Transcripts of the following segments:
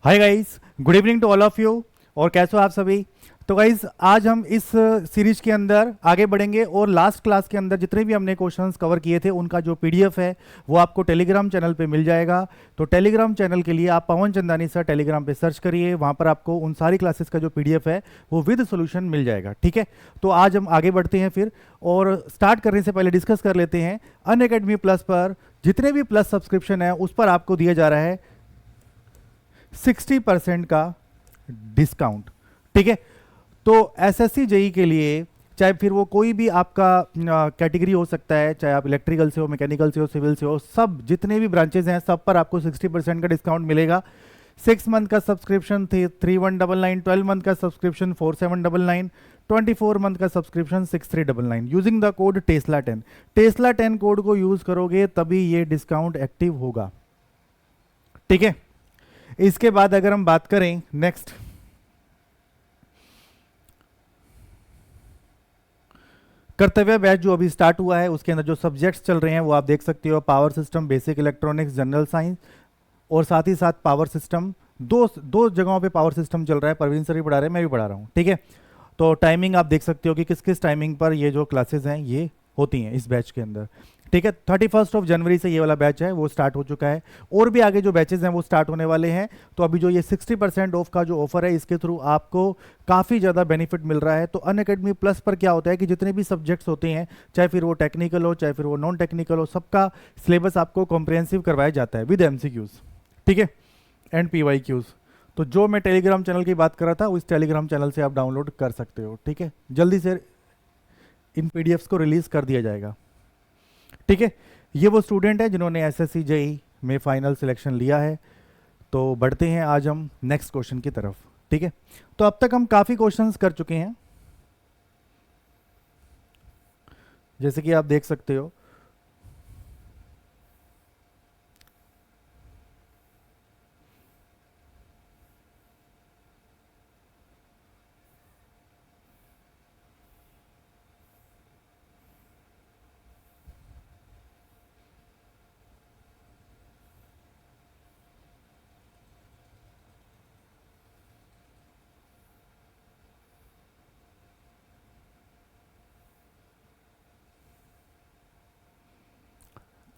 Hi guys, good evening to all of you. और कैसे हो आप सभी। तो गाइस आज हम इस सीरीज के अंदर आगे बढ़ेंगे और लास्ट क्लास के अंदर जितने भी हमने क्वेश्चंस कवर किए थे उनका जो पीडीएफ है वो आपको टेलीग्राम चैनल पे मिल जाएगा। तो टेलीग्राम चैनल के लिए आप पवन चंदानी सर टेलीग्राम पे सर्च करिए, वहाँ पर आपको उन सारी क्लासेस का जो पीडीएफ है वो विद सोल्यूशन मिल जाएगा। ठीक है, तो आज हम आगे बढ़ते हैं फिर, और स्टार्ट करने से पहले डिस्कस कर लेते हैं। अनअकैडमी प्लस पर जितने भी प्लस सब्सक्रिप्शन है उस पर आपको दिया जा रहा है 60% का डिस्काउंट। ठीक है, तो एसएससी जेई के लिए चाहे फिर वो कोई भी आपका कैटेगरी हो सकता है, चाहे आप इलेक्ट्रिकल से हो, मैकेनिकल से हो, सिविल से हो, सब जितने भी ब्रांचेज हैं सब पर आपको 60% का डिस्काउंट मिलेगा। 6 मंथ का सब्सक्रिप्शन 3199, 12 मंथ का सब्सक्रिप्शन 4799, 24 मंथ का subscription 6399 using the code Tesla ten. Tesla ten code को यूज करोगे तभी ये डिस्काउंट एक्टिव होगा। ठीक है, इसके बाद अगर हम बात करें नेक्स्ट, कर्तव्य बैच जो अभी स्टार्ट हुआ है उसके अंदर जो सब्जेक्ट्स चल रहे हैं वो आप देख सकते हो। Power system, basic electronics, general science, और साथ ही साथ पावर सिस्टम। दो दो जगहों पे पावर सिस्टम चल रहा है। परवीन सर भी पढ़ा रहे हैं, मैं भी पढ़ा रहा हूँ। ठीक है, तो टाइमिंग आप देख सकते हो कि किस किस टाइमिंग पर ये जो क्लासेस हैं ये होती हैं इस बैच के अंदर। ठीक है, 31 जनवरी से ये वाला बैच है वो स्टार्ट हो चुका है, और भी आगे जो बैचेस हैं वो स्टार्ट होने वाले हैं। तो अभी जो ये 60% ऑफ का जो ऑफर है इसके थ्रू आपको काफ़ी ज़्यादा बेनिफिट मिल रहा है। तो अनअकैडमी प्लस पर क्या होता है कि जितने भी सब्जेक्ट्स होते हैं, चाहे फिर वो टेक्निकल हो चाहे फिर वो नॉन टेक्निकल हो, सबका सिलेबस आपको कॉम्प्रिहेंसिव करवाया जाता है विद एमसीक्यूज। ठीक है, एंड पीवाईक्यूज। तो जो मैं टेलीग्राम चैनल की बात कर रहा था उस टेलीग्राम चैनल से आप डाउनलोड कर सकते हो। ठीक है, जल्दी से इन पीडीएफ्स को रिलीज कर दिया जाएगा। ठीक है, ये वो स्टूडेंट है जिन्होंने एसएससी जेई में फाइनल सिलेक्शन लिया है। तो बढ़ते हैं आज हम नेक्स्ट क्वेश्चन की तरफ। ठीक है, तो अब तक हम काफ़ी क्वेश्चंस कर चुके हैं, जैसे कि आप देख सकते हो।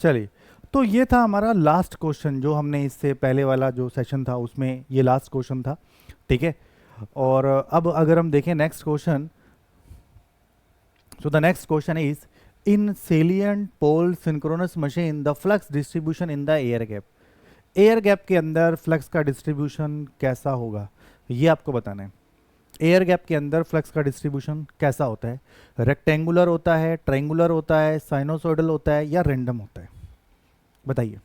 चलिए, तो ये था हमारा लास्ट क्वेश्चन जो हमने इससे पहले वाला जो सेशन था उसमें ये लास्ट क्वेश्चन था। ठीक है, और अब अगर हम देखें next question, so the next question is in salient pole synchronous machine the flux distribution in the air gap. Air gap के अंदर फ्लक्स का डिस्ट्रीब्यूशन कैसा होगा ये आपको बताना है। एयर गैप के अंदर फ्लक्स का डिस्ट्रीब्यूशन कैसा होता है? रेक्टेंगुलर होता है, ट्रायंगुलर होता है, साइनोसॉइडल होता है, या रैंडम होता है? बताइए।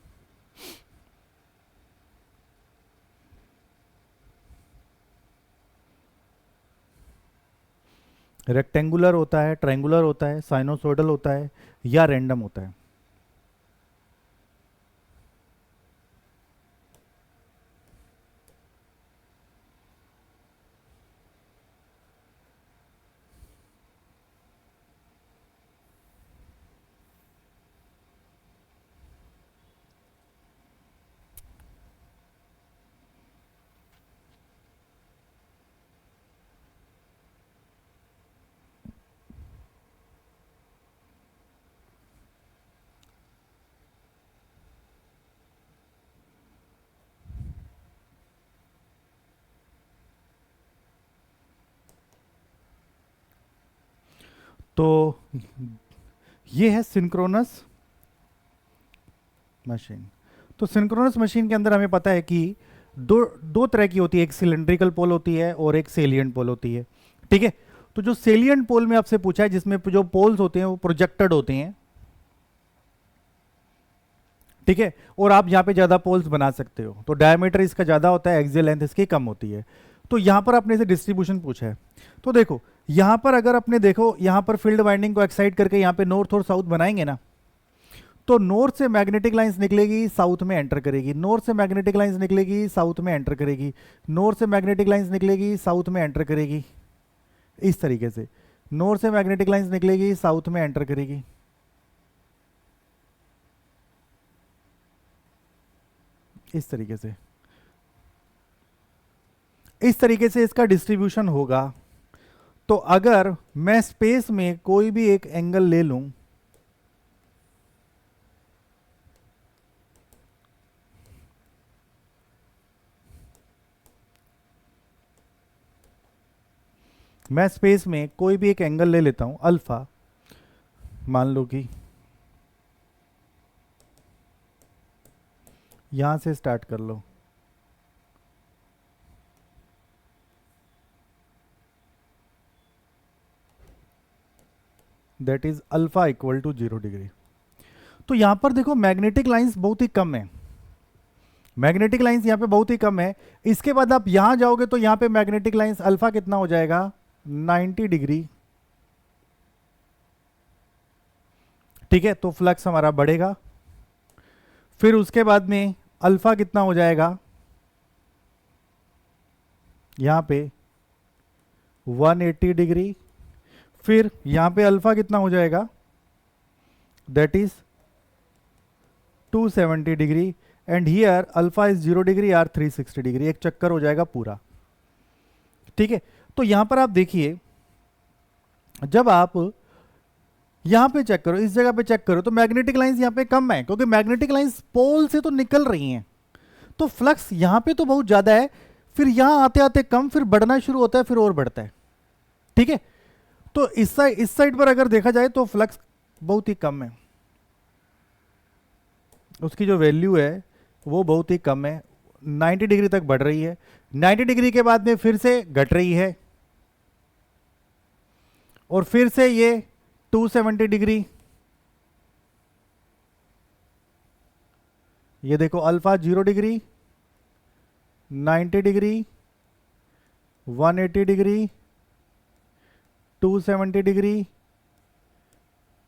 रेक्टेंगुलर होता है, ट्रायंगुलर होता है, साइनोसॉइडल होता है, या रैंडम होता है? तो ये है सिंक्रोनस मशीन। तो सिंक्रोनस मशीन के अंदर हमें पता है कि दो दो तरह की होती है, एक सिलेंड्रिकल पोल होती है और एक सेलियंट पोल होती है। ठीक है, तो जो सेलियंट पोल में आपसे पूछा है जिसमें जो पोल्स होते हैं वो प्रोजेक्टेड होते हैं। ठीक है, और आप यहाँ पे ज़्यादा पोल्स बना सकते हो, तो डायमीटर इसका ज़्यादा होता है, एक्सियल लेंथ इसकी कम होती है। तो यहाँ पर आपने से डिस्ट्रीब्यूशन पूछा है, तो देखो यहाँ पर अगर अपने देखो यहाँ पर फील्ड वाइंडिंग को एक्साइट करके यहाँ पे नॉर्थ और साउथ बनाएंगे ना, तो नॉर्थ से मैग्नेटिक लाइंस निकलेगी, साउथ में एंटर करेगी, नॉर्थ से मैग्नेटिक लाइंस निकलेगी, साउथ में एंटर करेगी, नॉर्थ से मैग्नेटिक लाइंस निकलेगी, साउथ में एंटर करेगी। इस तरीके से नॉर्थ से मैग्नेटिक लाइंस निकलेगी, साउथ में एंटर करेगी। इस तरीके से इस तरीके से इसका डिस्ट्रीब्यूशन होगा। तो अगर मैं स्पेस में कोई भी एक एंगल ले लूं, मैं स्पेस में कोई भी एक एंगल ले लेता हूं अल्फा, मान लो कि यहां से स्टार्ट कर लो, that is alpha equal to 0 degree. तो यहां पर देखो मैग्नेटिक लाइंस बहुत ही कम है, मैग्नेटिक लाइंस यहां पे बहुत ही कम है। इसके बाद आप यहां जाओगे तो यहां पे मैग्नेटिक लाइंस अल्फा कितना हो जाएगा, 90 डिग्री। ठीक है, तो फ्लक्स हमारा बढ़ेगा। फिर उसके बाद में अल्फा कितना हो जाएगा, यहां पे 180 डिग्री। फिर यहां पे अल्फा कितना हो जाएगा, that is 270 degree. And here alpha is 0 degree or 360 degree, एक चक्कर हो जाएगा पूरा। ठीक है, तो यहां पर आप देखिए, जब आप यहां पे चेक करो, इस जगह पे चेक करो, तो मैग्नेटिक लाइंस यहां पे कम है, क्योंकि मैग्नेटिक लाइंस पोल से तो निकल रही हैं, तो फ्लक्स यहां पे तो बहुत ज्यादा है, फिर यहां आते आते कम, फिर बढ़ना शुरू होता है, फिर और बढ़ता है। ठीक है, तो इस साइड पर अगर देखा जाए तो फ्लक्स बहुत ही कम है, उसकी जो वैल्यू है वो बहुत ही कम है, 90 डिग्री तक बढ़ रही है, 90 डिग्री के बाद में फिर से घट रही है, और फिर से ये 270 डिग्री। ये देखो alpha 0 degree, 90 degree, 180 degree, 270 degree,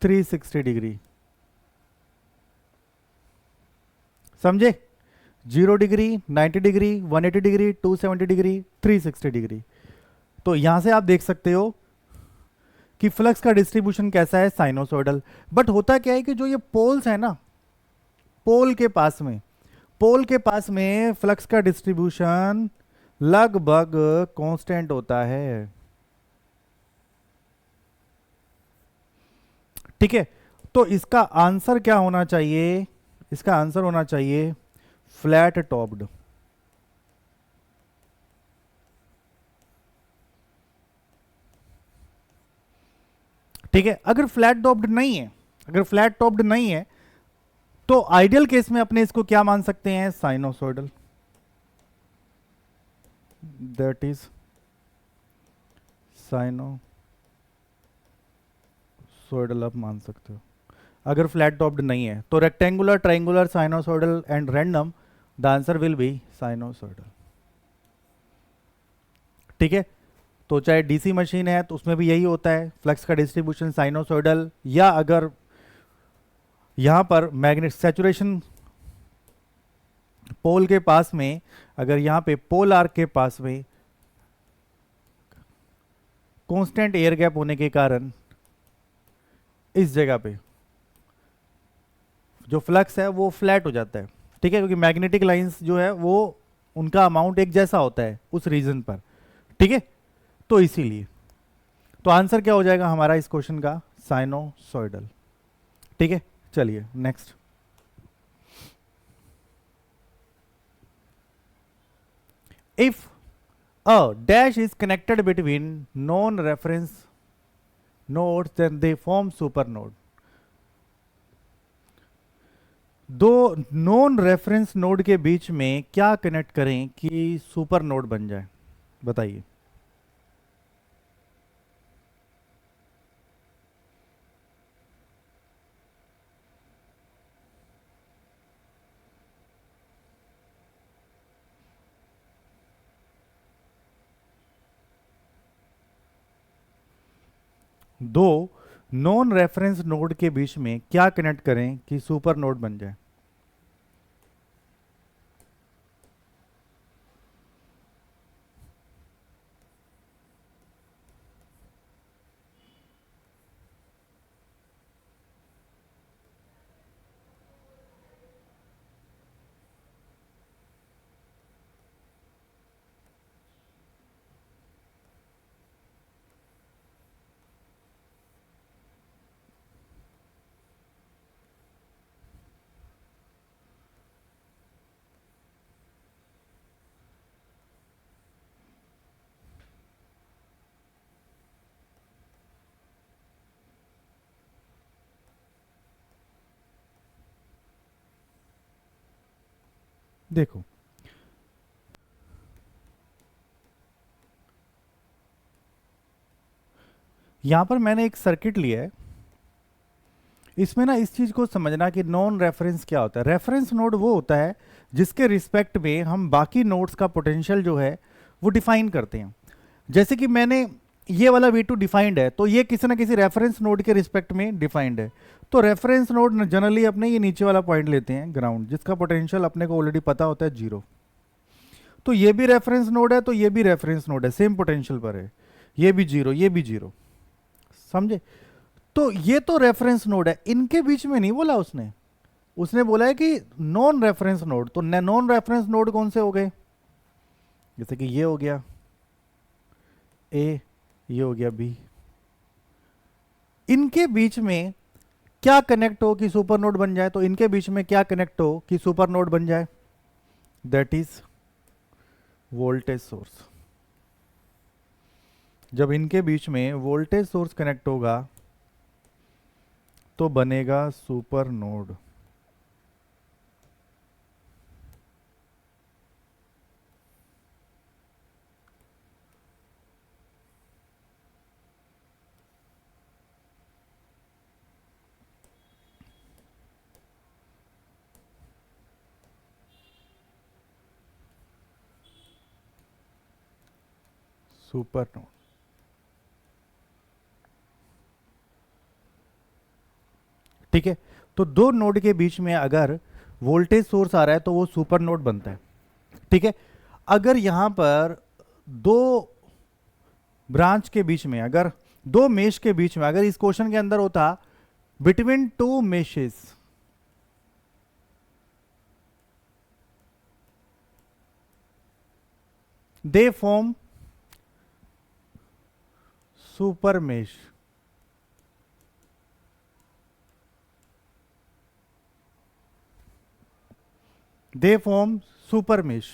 360 degree. समझे, 0 degree, 90 degree, 180 degree, 270 degree, 360 degree. तो यहां से आप देख सकते हो कि फ्लक्स का डिस्ट्रीब्यूशन कैसा है, साइनोसॉइडल। बट होता क्या है कि जो ये पोल्स है ना, पोल के पास में, पोल के पास में फ्लक्स का डिस्ट्रीब्यूशन लगभग कांस्टेंट होता है। ठीक है, तो इसका आंसर क्या होना चाहिए, इसका आंसर होना चाहिए फ्लैट टॉप्ड। ठीक है, अगर फ्लैट टॉप्ड नहीं है, अगर फ्लैट टॉप्ड नहीं है, तो आइडियल केस में अपने इसको क्या मान सकते हैं, साइनोसॉइडल, दैट इज साइनोसॉइडल आप मान सकते हो। अगर फ्लैट टॉप्ड नहीं है तो rectangular, triangular, sinusoidal and random, the answer will be sinusoidal. ठीक है, तो चाहे डीसी मशीन है तो उसमें भी यही होता है, फ्लक्स का डिस्ट्रीब्यूशन साइनोसॉइडल, या अगर यहां पर मैग्नेट सैचुरेशन पोल के पास में, अगर यहां पे पोल आर्क के पास में कांस्टेंट एयर गैप होने के कारण इस जगह पे जो फ्लक्स है वो फ्लैट हो जाता है। ठीक है, क्योंकि मैग्नेटिक लाइंस जो है वो उनका अमाउंट एक जैसा होता है उस रीजन पर। ठीक है, तो इसीलिए तो आंसर क्या हो जाएगा हमारा इस क्वेश्चन का, साइनोसॉइडल। ठीक है, चलिए next. If a dash is connected between known reference nodes, then they form supernode। दो नॉन रेफरेंस नोड के बीच में क्या कनेक्ट करें कि सुपर नोड बन जाए, बताइए। दो नॉन रेफरेंस नोड के बीच में क्या कनेक्ट करें कि सुपर नोड बन जाए। देखो, यहां पर मैंने एक सर्किट लिया है, इसमें ना इस चीज को समझना कि नॉन रेफरेंस क्या होता है। रेफरेंस नोड वो होता है जिसके रिस्पेक्ट में हम बाकी नोड्स का पोटेंशियल जो है वो डिफाइन करते हैं। जैसे कि मैंने ये वाला V2 डिफाइंड है, तो ये किसी ना किसी रेफरेंस नोड के रिस्पेक्ट में डिफाइंड है। तो रेफरेंस नोड जनरली अपने ये नीचे वाला पॉइंट लेते हैं, ग्राउंड, जिसका पोटेंशियल अपने को ऑलरेडी पता होता है 0। तो ये भी रेफरेंस नोड है, तो ये भी रेफरेंस नोड है, सेम पोटेंशियल पर है, ये भी 0, ये भी 0। समझे? तो ये तो रेफरेंस नोड है, इनके बीच में नहीं बोला उसने। उसने बोला है कि नॉन रेफरेंस नोड। तो नॉन रेफरेंस नोड कौन से हो गए? जैसे कि ये हो गया ए, ये हो गया बी। इनके बीच में क्या कनेक्ट हो कि सुपर नोड बन जाए? तो इनके बीच में क्या कनेक्ट हो कि सुपर नोड बन जाए? That is voltage source. जब इनके बीच में वोल्टेज सोर्स कनेक्ट होगा तो बनेगा सुपर नोड। सुपर नोड, ठीक है। तो दो नोड के बीच में अगर वोल्टेज सोर्स आ रहा है तो वो सुपर नोड बनता है, ठीक है। अगर यहां पर दो ब्रांच के बीच में, अगर दो मेश के बीच में, अगर इस क्वेश्चन के अंदर होता between two meshes, they form super mesh. They form super mesh.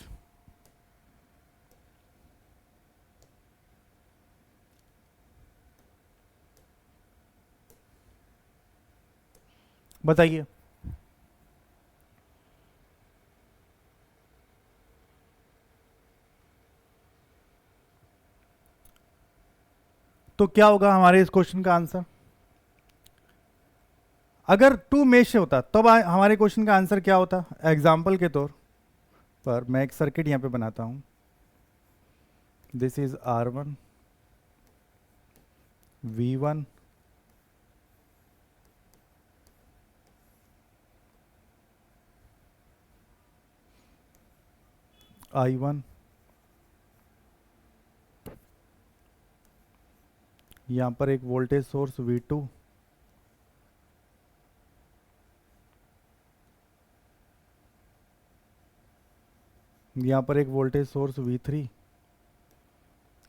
बताइए। तो क्या होगा हमारे इस क्वेश्चन का आंसर? अगर टू मेश होता तब हमारे क्वेश्चन का आंसर क्या होता? एग्जाम्पल के तौर पर मैं एक सर्किट यहां पे बनाता हूं। This is R1, V1, I1, यहां पर एक वोल्टेज सोर्स V2, यहां पर एक वोल्टेज सोर्स V3,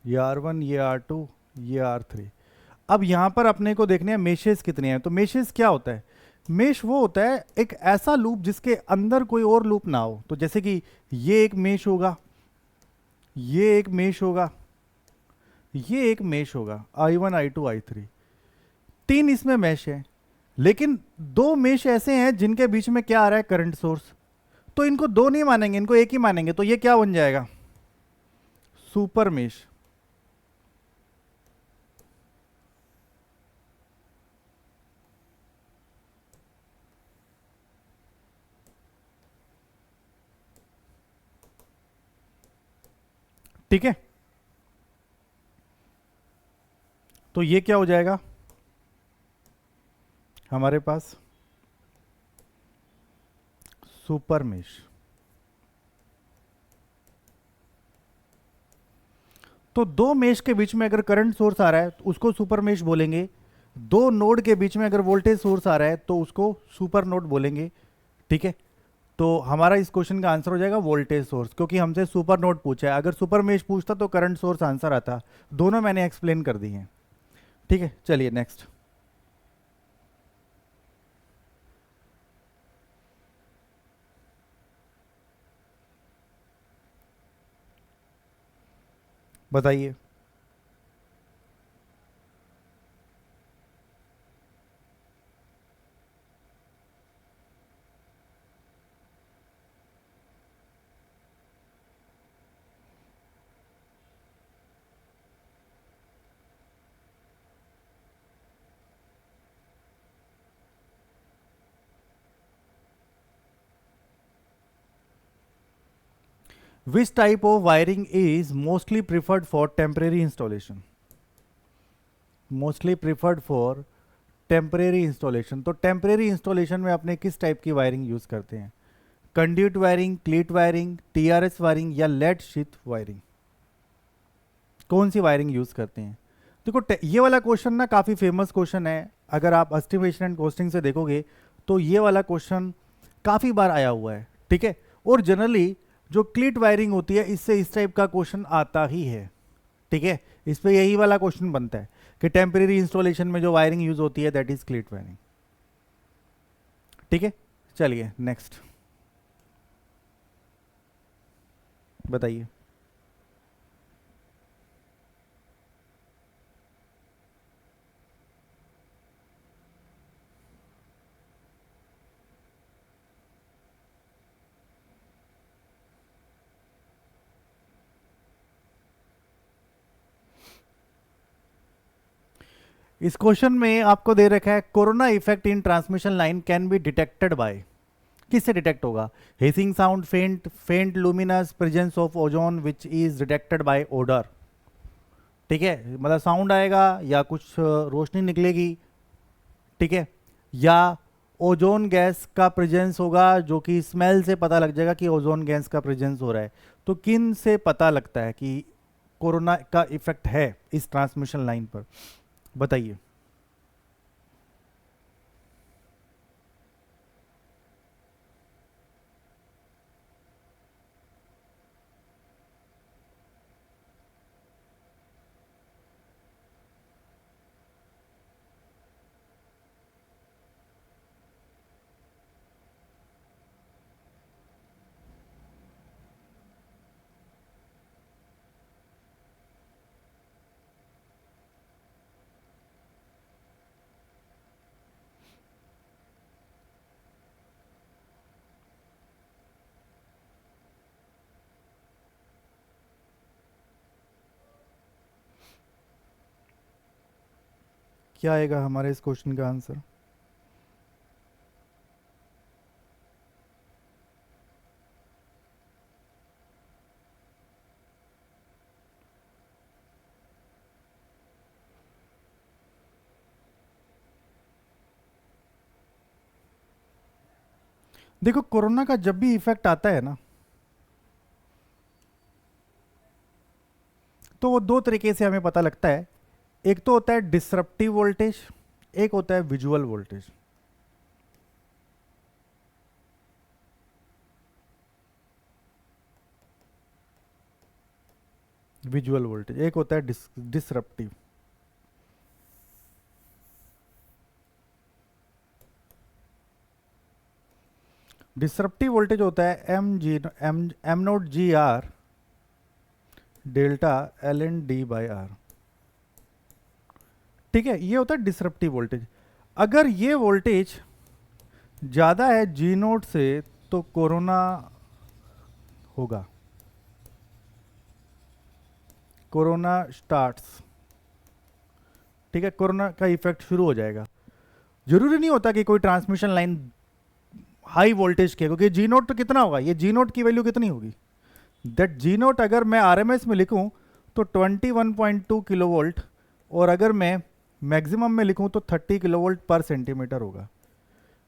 ये R1, ये R2, ये R3। अब यहां पर अपने को देखने हैं मेशेस कितने हैं। तो मेशेस क्या होता है? मेश वो होता है एक ऐसा लूप जिसके अंदर कोई और लूप ना हो। तो जैसे कि ये एक मेश होगा, ये एक मेश होगा, ये एक मेश होगा, I1, I2, I3, तीन इसमें मेश है। लेकिन दो मेश ऐसे हैं जिनके बीच में क्या आ रहा है? Current source. तो इनको दो नहीं मानेंगे, इनको एक ही मानेंगे। तो ये क्या बन जाएगा? Super mesh. ठीक है। तो ये क्या हो जाएगा हमारे पास? Super mesh. तो दो मेश के बीच में अगर करंट सोर्स आ रहा है तो उसको सुपर मेश बोलेंगे। दो नोड के बीच में अगर वोल्टेज सोर्स आ रहा है तो उसको सुपर नोड बोलेंगे, ठीक है। तो हमारा इस क्वेश्चन का आंसर हो जाएगा वोल्टेज सोर्स, क्योंकि हमसे सुपर नोड पूछा है। अगर सुपर मेश पूछता तो करंट सोर्स आंसर आता। दोनों मैंने एक्सप्लेन कर दी हैं, ठीक है। चलिए नेक्स्ट। बताइए। Which type of wiring is mostly preferred for temporary installation, mostly preferred for temporary installation. तो टेम्परेरी इंस्टॉलेशन में अपने किस टाइप की वायरिंग यूज करते हैं, conduit wiring, क्लीट wiring, TRS wiring या लेड शीट वायरिंग, कौन सी वायरिंग यूज करते हैं? देखो ये वाला क्वेश्चन ना काफी फेमस क्वेश्चन है, अगर आप एस्टिमेशन एंड कॉस्टिंग से देखोगे तो ये वाला क्वेश्चन काफी बार आया हुआ है, ठीक है। और जनरली जो क्लीट वायरिंग होती है इससे इस टाइप का क्वेश्चन आता ही है, ठीक है। इस पे यही वाला क्वेश्चन बनता है कि टेम्परेरी इंस्टॉलेशन में जो वायरिंग यूज होती है दैट इज क्लीट वायरिंग, ठीक है। चलिए नेक्स्ट बताइए। इस क्वेश्चन में आपको दे रखा है corona effect in transmission line can be detected by, किससे डिटेक्ट होगा? Hissing sound, faint luminous, presence of ozone which is detected by odour, ठीक है। मतलब साउंड आएगा या कुछ रोशनी निकलेगी, ठीक है, या ओजोन गैस का प्रेजेंस होगा जो कि स्मेल से पता लग जाएगा कि ओजोन गैस का प्रेजेंस हो रहा है। तो किन से पता लगता है कि कोरोना का इफेक्ट है इस ट्रांसमिशन लाइन पर, बताइए। क्या आएगा हमारे इस क्वेश्चन का आंसर? देखो कोरोना का जब भी इफेक्ट आता है ना, तो वो दो तरीके से हमें पता लगता है। एक तो होता है डिसरप्टिव वोल्टेज, एक होता है विजुअल वोल्टेज। विजुअल वोल्टेज एक होता है डिसरप्टिव। डिसरप्टिव वोल्टेज होता है M naught G R delta L N D by R, ठीक है। ये होता है डिसरप्टिव वोल्टेज। अगर ये वोल्टेज ज्यादा है जी नोट से तो कोरोना होगा, कोरोना स्टार्ट्स, ठीक है। कोरोना का इफेक्ट शुरू हो जाएगा। जरूरी नहीं होता कि कोई ट्रांसमिशन लाइन हाई वोल्टेज के, क्योंकि जी नोट तो कितना होगा, ये जी नोट की वैल्यू कितनी होगी, दैट जी नोट अगर मैं आरएमएस में लिखूं तो 21.2 किलोवोल्ट, और अगर मैं मैक्सिमम में लिखूं तो 30 किलोवोल्ट पर सेंटीमीटर होगा।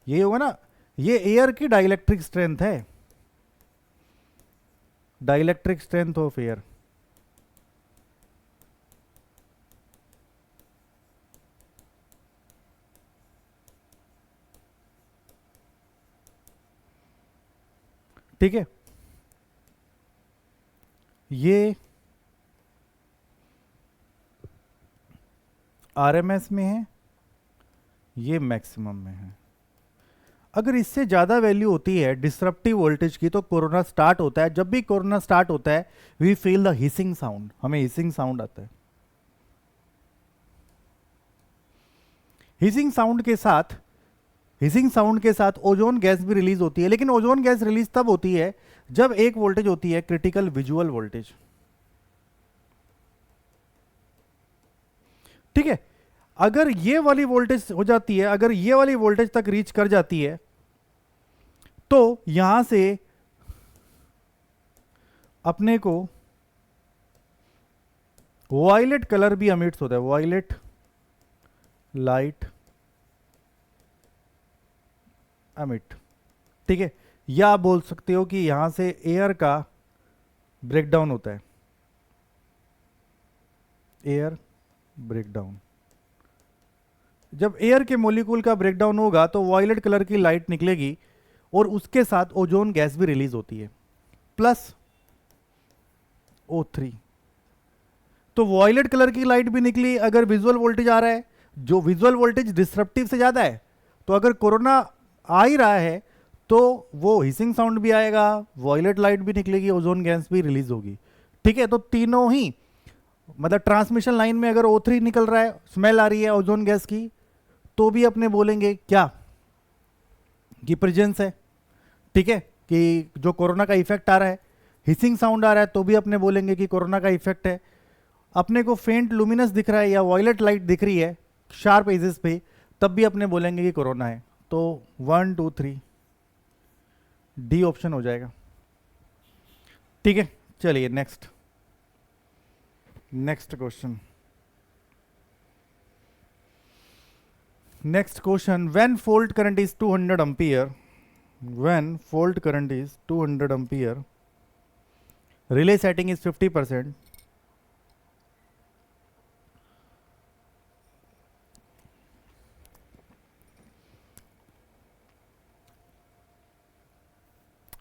ये होगा ना, ये एयर की डाइलेक्ट्रिक स्ट्रेंथ है, डाइलेक्ट्रिक स्ट्रेंथ ऑफ एयर। ठीक है, ये आरएमएस में है, ये मैक्सिमम में है। अगर इससे ज़्यादा वैल्यू होती है डिसरप्टिव वोल्टेज की तो कोरोना स्टार्ट होता है। जब भी कोरोना स्टार्ट होता है we feel the hissing sound, हमें हिसिंग साउंड आता है। हिसिंग साउंड के साथ, हिसिंग साउंड के साथ ओजोन गैस भी रिलीज होती है, लेकिन ओजोन गैस रिलीज तब होती है जब एक वोल्टेज होती है क्रिटिकल विजुअल वोल्टेज, ठीक है। अगर ये वाली वोल्टेज हो जाती है, अगर ये वाली वोल्टेज तक रीच कर जाती है तो यहां से अपने को वायलेट कलर भी अमिट्स होता है, वायलेट लाइट अमिट, ठीक है। या आप बोल सकते हो कि यहां से एयर का ब्रेकडाउन होता है, एयर ब्रेकडाउन। जब एयर के मॉलिक्यूल का ब्रेकडाउन होगा तो वायलेट कलर की लाइट निकलेगी और उसके साथ ओजोन गैस भी रिलीज होती है, प्लस O3। तो वायलेट कलर की लाइट भी निकली, अगर विजुअल वोल्टेज आ रहा है, जो विजुअल वोल्टेज डिस्रप्टिव से ज्यादा है, तो अगर कोरोना आ ही रहा है तो वो हिसिंग साउंड भी आएगा, वायलेट लाइट भी निकलेगी, ओजोन गैस भी रिलीज होगी, ठीक है। तो तीनों ही, मतलब ट्रांसमिशन लाइन में अगर O3 निकल रहा है, स्मेल आ रही है ओजोन गैस की, तो भी अपने बोलेंगे क्या कि प्रेजेंस है, ठीक है, कि जो कोरोना का इफेक्ट आ रहा है। हिसिंग साउंड आ रहा है तो भी अपने बोलेंगे कि कोरोना का इफेक्ट है। अपने को फेंट लुमिनस दिख रहा है या वायलेट लाइट दिख रही है शार्प एजेस पे, तब भी अपने बोलेंगे कि कोरोना है। तो 1 2 3 डी ऑप्शन हो जाएगा, ठीक है। चलिए next question. Next question, when fault current is 200 ampere, when fault current is 200 ampere, relay setting is 50%,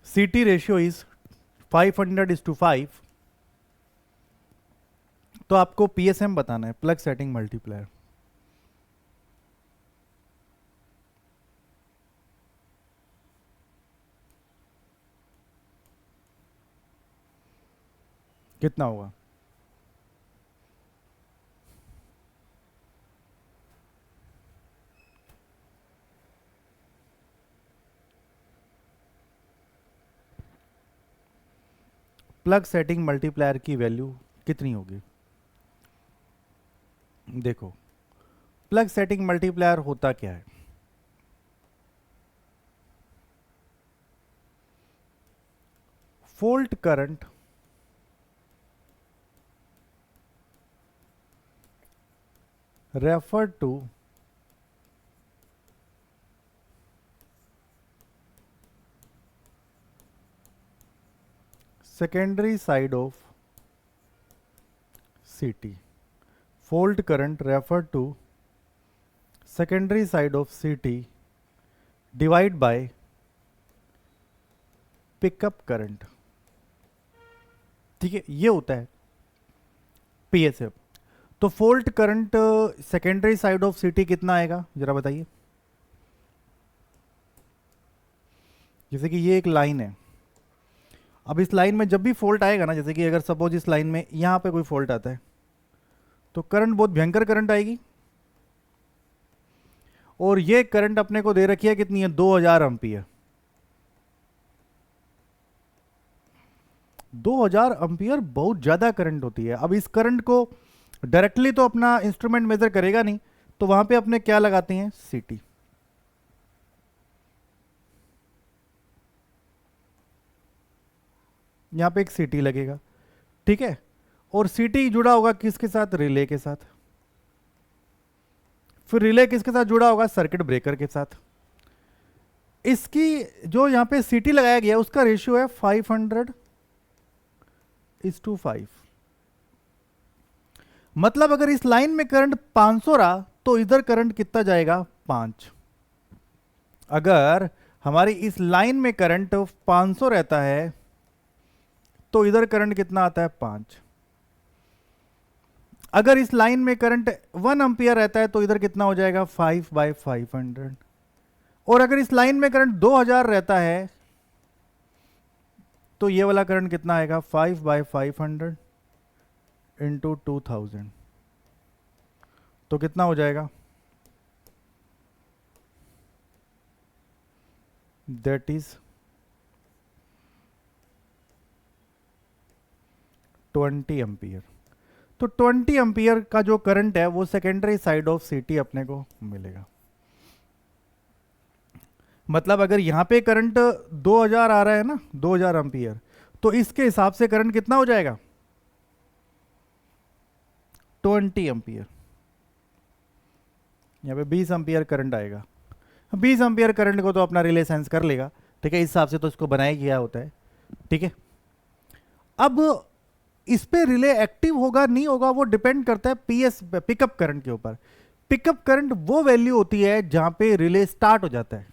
CT ratio is 500:5, तो आपको PSM बताना है, प्लग सेटिंग मल्टीप्लायर। कितना होगा? प्लग सेटिंग मल्टीप्लायर की वैल्यू कितनी होगी? देखो, प्लग सेटिंग मल्टीप्लायर होता क्या है? Fault current referred to secondary side of CT, fault current referred to secondary side of CT divide by pickup current, ठीक है, ये होता है PSM। तो fault current secondary side of city कितना आएगा जरा बताइए। जैसे कि ये एक लाइन है, अब इस लाइन में जब भी फॉल्ट आएगा ना, जैसे कि अगर सपोज इस लाइन में यहां पे कोई फॉल्ट आता है तो करंट बहुत भयंकर करंट आएगी, और ये करंट अपने को दे रखी है कितनी है, 2000 एम्पियर। 2000 एम्पियर बहुत ज्यादा करंट होती है। अब इस करंट को डायरेक्टली तो अपना इंस्ट्रूमेंट मेजर करेगा नहीं, तो वहां पे अपने क्या लगाते हैं, सीटी। यहां पे एक सीटी लगेगा, ठीक है, और सीटी जुड़ा होगा किसके साथ, रिले के साथ। फिर रिले किसके साथ जुड़ा होगा, सर्किट ब्रेकर के साथ। इसकी जो यहां पे सीटी लगाया गया उसका रेशियो है 500:5। मतलब अगर इस लाइन में करंट 500 रहा तो इधर करंट कितना जाएगा, 5। अगर हमारी इस लाइन में करंट 500 रहता है तो इधर करंट कितना आता है, 5। अगर इस लाइन में करंट 1 एम्पियर रहता है तो इधर कितना हो जाएगा, 5/500। और अगर इस लाइन में करंट 2000 रहता है तो ये वाला करंट कितना आएगा, 5/500 इंटू 2000, तो कितना हो जाएगा, दैट इज 20 एम्पियर। तो 20 एम्पियर का जो करंट है वो सेकेंडरी साइड ऑफ सिटी अपने को मिलेगा। मतलब अगर यहां पे करंट 2000 आ रहा है ना, 2000 एम्पियर, तो इसके हिसाब से करंट कितना हो जाएगा, 20 एम्पियर। यहाँ पे 20 एम्पियर करंट आएगा। 20 एम्पियर करंट को तो अपना रिले सेंस कर लेगा, ठीक है, इस हिसाब से तो इसको बनाया गया होता है, ठीक है। अब इस पे रिले एक्टिव होगा नहीं होगा वो डिपेंड करता है पीएस पिकअप करंट के ऊपर। पिकअप करंट वो वैल्यू होती है जहां पे रिले स्टार्ट हो जाता है,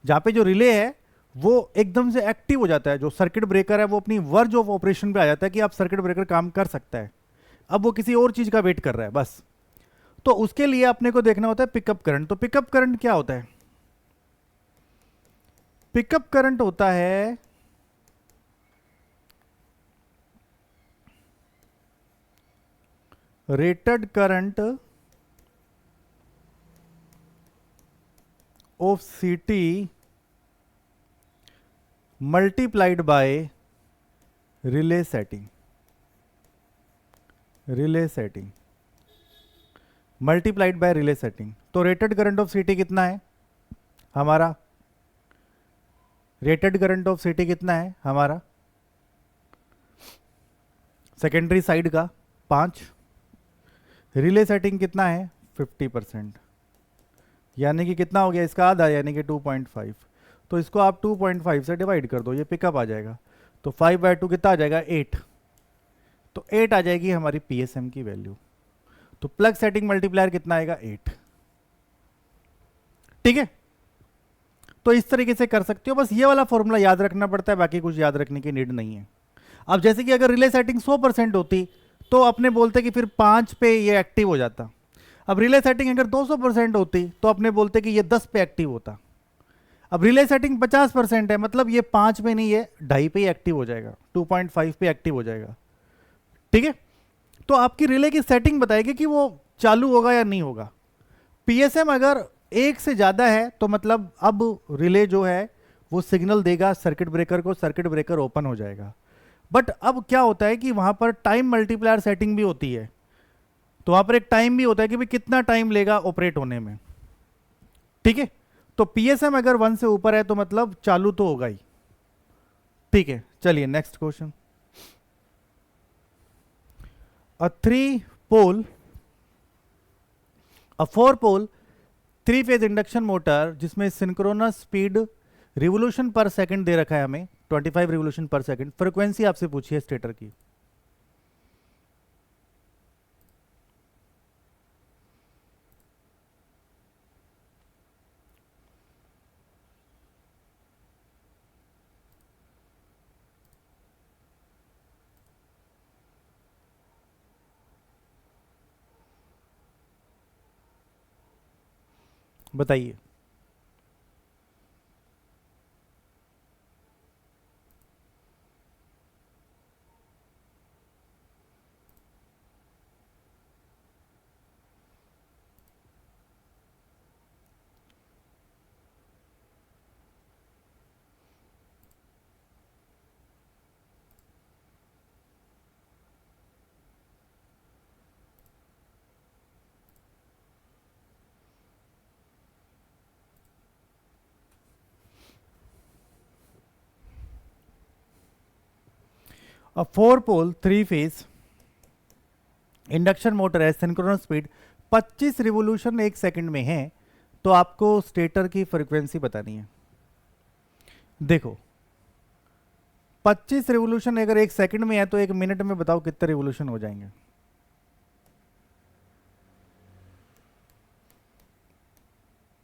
जहां पे जो रिले है वो एकदम से एक्टिव हो जाता है, जो सर्किट ब्रेकर है वो अपनी वर्ज ऑफ ऑपरेशन पे आ जाता है कि आप सर्किट ब्रेकर काम कर सकता है, अब वो किसी और चीज का वेट कर रहा है बस। तो उसके लिए अपने को देखना होता है पिकअप करंट। तो पिकअप करंट क्या होता है, पिकअप करंट होता है रेटेड करंट ऑफ सीटी multiplied by relay setting, relay setting multiplied by relay setting. तो रेटेड करंट ऑफ सीटी कितना है हमारा, रेटेड करंट ऑफ सीटी कितना है हमारा सेकेंडरी साइड का 5, रिले सेटिंग कितना है 50%, यानी कि कितना हो गया इसका आधा, यानी कि 2.5। तो इसको आप 2.5 से डिवाइड कर दो, ये पिकअप आ जाएगा। तो 5/2 कितना आ जाएगा 8, तो 8 आ जाएगी हमारी पीएसएम की वैल्यू। तो प्लग सेटिंग मल्टीप्लायर कितना आएगा 8, ठीक है। तो इस तरीके से कर सकते हो, बस ये वाला फॉर्मूला याद रखना पड़ता है, बाकी कुछ याद रखने की नीड नहीं है। अब जैसे कि अगर रिले सेटिंग 100% होती तो अपने बोलते कि फिर 5 पे ये एक्टिव हो जाता। अब रिले सेटिंग अगर 200% होती तो अपने बोलते कि ये 10 पे एक्टिव होता। अब रिले सेटिंग 50% है, मतलब ये 5 पे नहीं, ये 2.5 पे ही एक्टिव हो जाएगा, 2.5 पे एक्टिव हो जाएगा, ठीक है। तो आपकी रिले की सेटिंग बताएगी कि वो चालू होगा या नहीं होगा। पीएसएम अगर 1 से ज़्यादा है तो मतलब अब रिले जो है वो सिग्नल देगा सर्किट ब्रेकर को, सर्किट ब्रेकर ओपन हो जाएगा। बट अब क्या होता है कि वहां पर टाइम मल्टीप्लायर सेटिंग भी होती है, तो वहां पर एक टाइम भी होता है कि भाई कितना टाइम लेगा ऑपरेट होने में, ठीक है। तो पीएसएम अगर 1 से ऊपर है तो मतलब चालू तो होगा ही, ठीक है। चलिए next question. A four pole 3 phase induction motor जिसमें synchronous speed revolution per second दे रखा है हमें 25 रिवोल्यूशन पर सेकंड, फ्रीक्वेंसी आपसे पूछी है स्टेटर की। बताइए। अब 4-पोल 3 फेज इंडक्शन मोटर है, सिंक्रोनस स्पीड 25 रिवोल्यूशन 1 सेकंड में है, तो आपको स्टेटर की फ्रीक्वेंसी बतानी है। देखो 25 रिवोल्यूशन अगर 1 सेकंड में है तो 1 मिनट में बताओ कितने रिवोल्यूशन हो जाएंगे।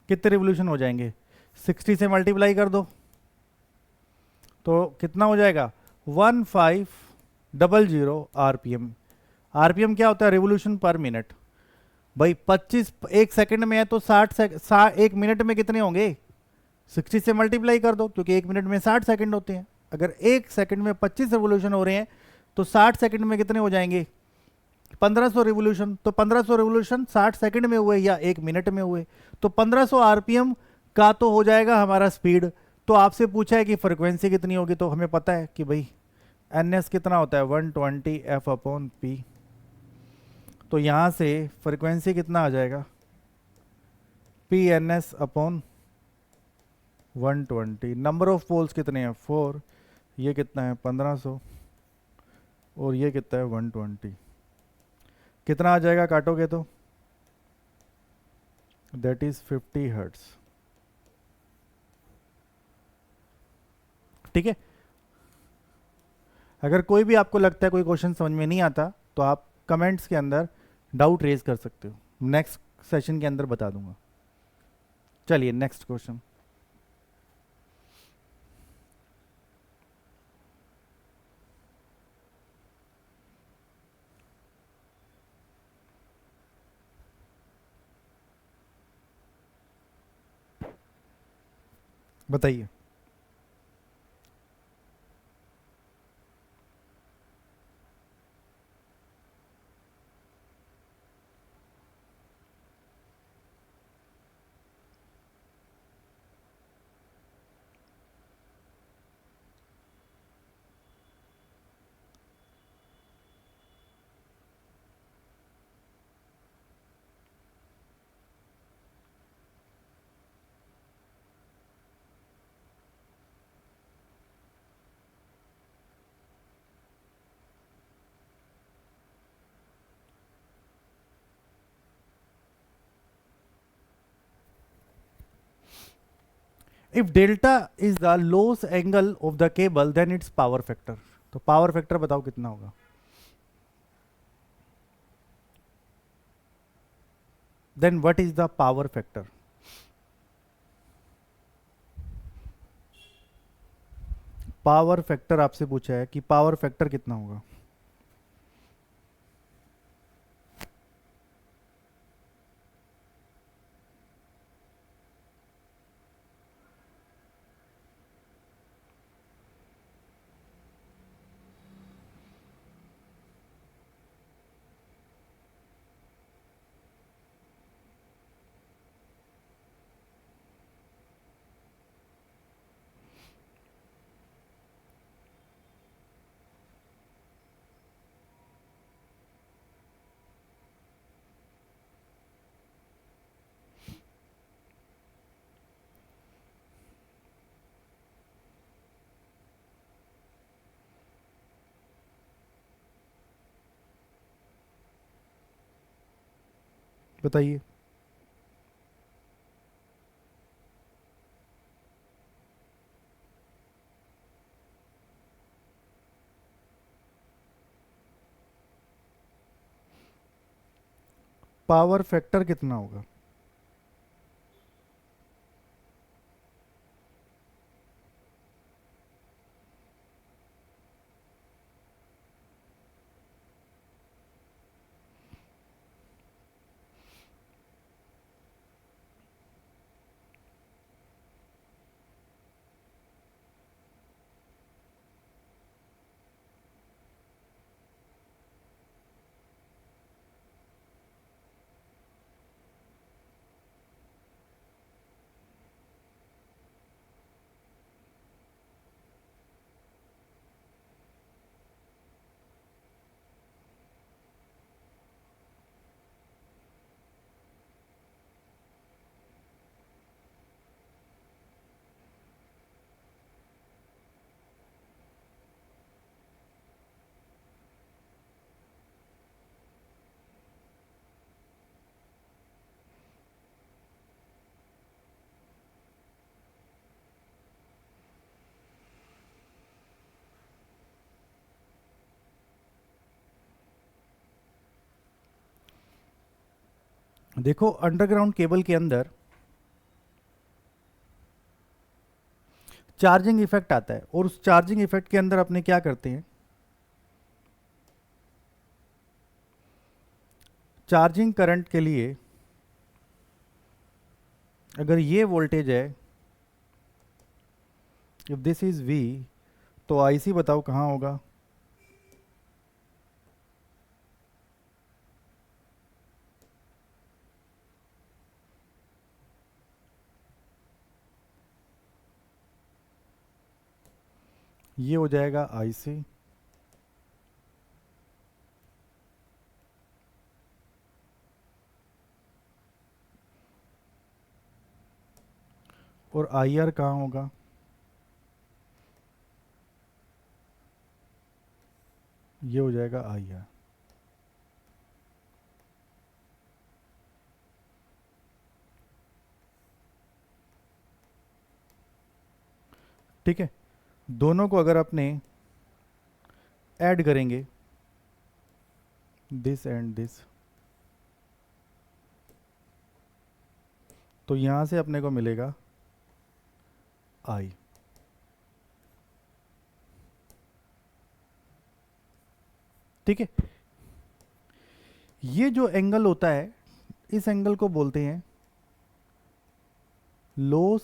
कितने रिवोल्यूशन हो जाएंगे, 60 से मल्टीप्लाई कर दो तो कितना हो जाएगा 1500 आरपीएम। आरपीएम क्या होता है, रिवोल्यूशन पर मिनट। भाई 25 1 सेकंड में है तो 1 मिनट में कितने होंगे, 60 से मल्टीप्लाई कर दो, क्योंकि 1 मिनट में 60 सेकंड होते हैं। अगर 1 सेकंड में 25 रिवोल्यूशन हो रहे हैं तो 60 सेकंड में कितने हो जाएंगे 1500 रिवोल्यूशन। तो 1500 रिवोल्यूशन 60 सेकंड में हुए या 1 मिनट में हुए, तो 1500 आरपीएम का तो हो जाएगा हमारा स्पीड। तो आपसे पूछा है कि फ्रिक्वेंसी कितनी होगी, तो हमें पता है कि भाई एन कितना होता है 120 F/P। तो यहाँ से फ्रिक्वेंसी कितना आ जाएगा PNS/120। नंबर ऑफ पोल्स कितने हैं 4, ये कितना है 1500, और ये कितना है 120, कितना आ जाएगा काटोगे तो, दैट इज 50 हर्ट्स। ठीक है। अगर कोई भी आपको लगता है कोई क्वेश्चन समझ में नहीं आता तो आप कमेंट्स के अंदर डाउट रेज कर सकते हो, नेक्स्ट सेशन के अंदर बता दूंगा। चलिए नेक्स्ट क्वेश्चन। बताइए। If delta is the loss angle of the cable then its power factor, तो पावर फैक्टर बताओ कितना होगा। Then what is the power factor. Power factor आपसे पूछा है कि पावर फैक्टर कितना होगा। बताइए। पावर फैक्टर कितना होगा। देखो अंडरग्राउंड केबल के अंदर चार्जिंग इफेक्ट आता है, और उस चार्जिंग इफेक्ट के अंदर अपने क्या करते हैं, चार्जिंग करंट के लिए अगर ये वोल्टेज है, इफ दिस इज V, तो IC बताओ कहाँ होगा। ये हो जाएगा IC, और IR कहाँ होगा, ये हो जाएगा आई आर। ठीक है, दोनों को अगर अपने ऐड करेंगे, दिस एंड दिस, तो यहां से अपने को मिलेगा आई। ठीक है, ये जो एंगल होता है, इस एंगल को बोलते हैं लोस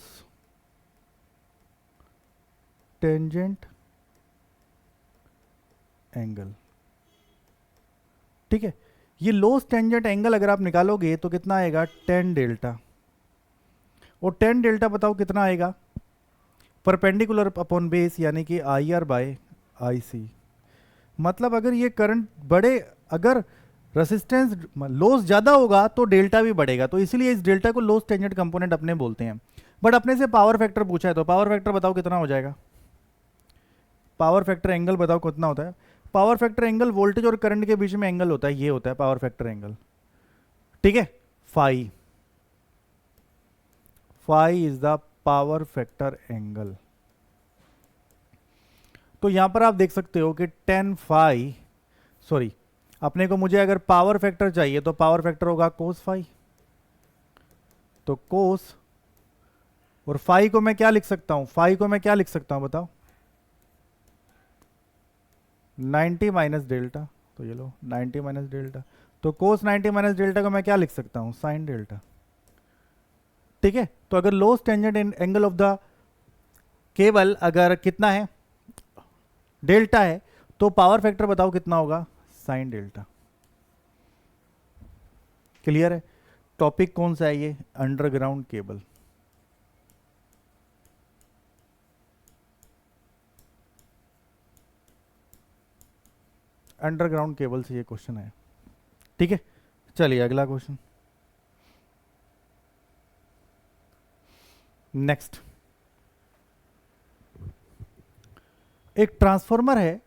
टेंजेंट एंगल। ठीक है, ये लोस टेंजेंट एंगल अगर आप निकालोगे तो कितना आएगा, 10 डेल्टा। और 10 डेल्टा बताओ कितना आएगा, परपेंडिकुलर अपॉन बेस, यानी कि आई आर बाय आई सी। मतलब अगर ये करंट बढ़े, अगर रेसिस्टेंस लॉस ज़्यादा होगा तो डेल्टा भी बढ़ेगा, तो इसलिए इस डेल्टा को लॉस टेंजेंट कंपोनेंट अपने बोलते हैं। बट अपने से पावर फैक्टर पूछा है, तो पावर फैक्टर बताओ कितना हो जाएगा, पावर फैक्टर एंगल बताओ कितना होता है। पावर फैक्टर एंगल वोल्टेज और करंट के बीच में एंगल होता है, ये होता है पावर फैक्टर एंगल। ठीक है, phi, phi is the power factor angle. तो यहां पर आप देख सकते हो कि 10 फाई, सॉरी, अपने को मुझे अगर पावर फैक्टर चाहिए तो पावर फैक्टर होगा कोस फाई। तो कोस, और फाई को मैं क्या लिख सकता हूं, फाई को मैं क्या लिख सकता हूं बताओ, 90 माइनस डेल्टा। तो ये लो 90 माइनस डेल्टा, तो कोस 90 माइनस डेल्टा को मैं क्या लिख सकता हूं, साइन डेल्टा। ठीक है, तो अगर loss tangent angle of the cable अगर कितना है, डेल्टा है, तो पावर फैक्टर बताओ कितना होगा, साइन डेल्टा। क्लियर है। टॉपिक कौन सा है ये, अंडरग्राउंड केबल। अंडरग्राउंड केबल से ये क्वेश्चन है। ठीक है, चलिए अगला क्वेश्चन। नेक्स्ट, एक ट्रांसफार्मर है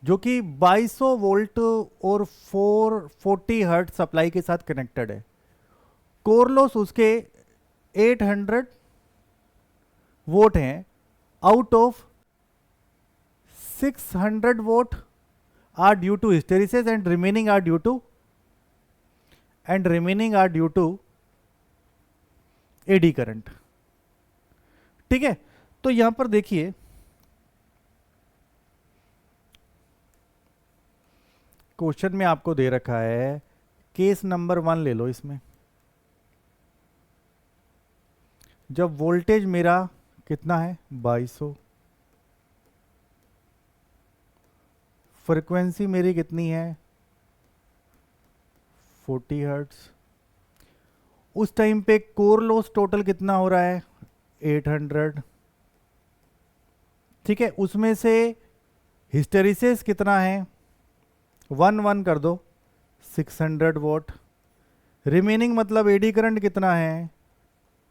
जो कि 2200 वोल्ट और 440 हर्ट्ज सप्लाई के साथ कनेक्टेड है। कोर लॉस उसके 800 वोट हैं, out of 600 watt are due to hysteresis and remaining are due to eddy current. ठीक है, तो यहां पर देखिए, क्वेश्चन में आपको दे रखा है, केस नंबर 1 ले लो। इसमें जब वोल्टेज मेरा कितना है 2200, फ्रीक्वेंसी मेरी कितनी है 40 हर्ट्ज, उस टाइम पे कोर लॉस टोटल कितना हो रहा है 800। ठीक है, उसमें से हिस्टेरिसिस कितना है 1 कर दो 600 वोट, रिमेनिंग मतलब एडी करंट कितना है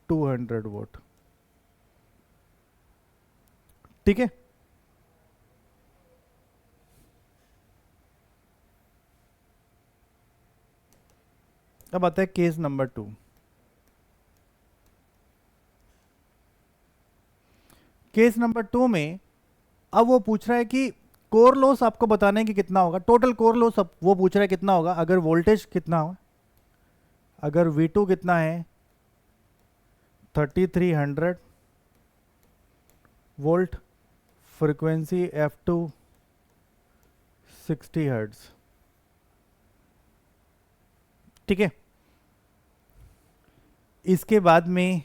200 वोट। ठीक है, अब आता है केस नंबर 2। केस नंबर 2 में अब वो पूछ रहा है कि कोर लॉस आपको बताने की कितना होगा, टोटल कोर लॉस वो पूछ रहा है कितना होगा अगर वोल्टेज कितना हो, अगर V2 कितना है 3300 वोल्ट, फ्रीक्वेंसी F2 60 हर्ट्ज। ठीक है, इसके बाद में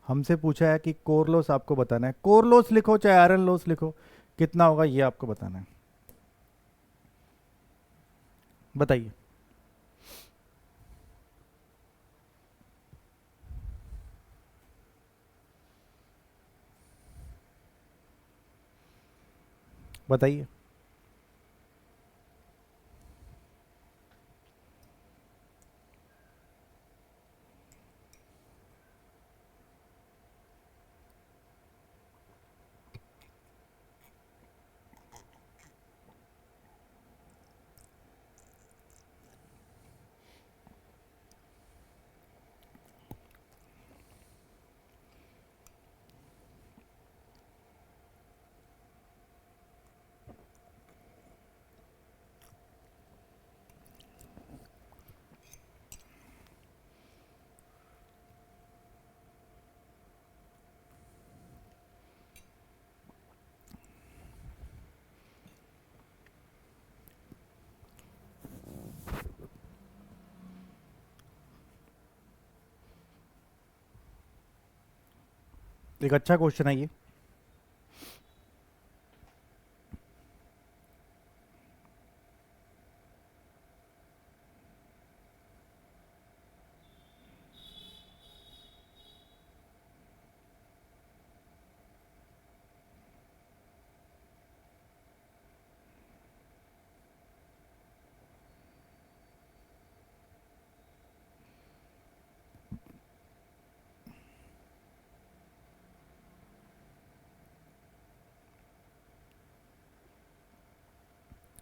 हमसे पूछा है कि कोर लॉस आपको बताना है। कोर लॉस लिखो चाहे आयरन लॉस लिखो, कितना होगा ये आपको बताना है। बताइए। बताइए। एक अच्छा क्वेश्चन है ये।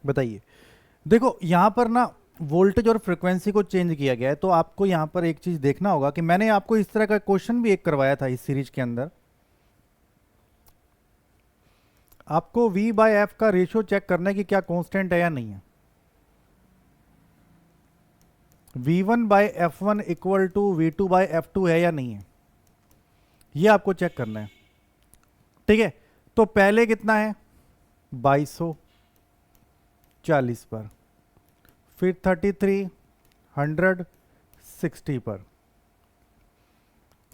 बताइए, देखो यहां पर ना वोल्टेज और फ्रीक्वेंसी को चेंज किया गया है, तो आपको यहां पर एक चीज देखना होगा कि मैंने आपको इस तरह का क्वेश्चन भी एक करवाया था इस सीरीज के अंदर। आपको V बाय एफ का रेशियो चेक करना है कि क्या कांस्टेंट है या नहीं है। V1 by F one equal to V2 by F two है या नहीं है, ये आपको चेक करना है। ठीक है, तो पहले कितना है 2240 पर, फिर 33 160 पर,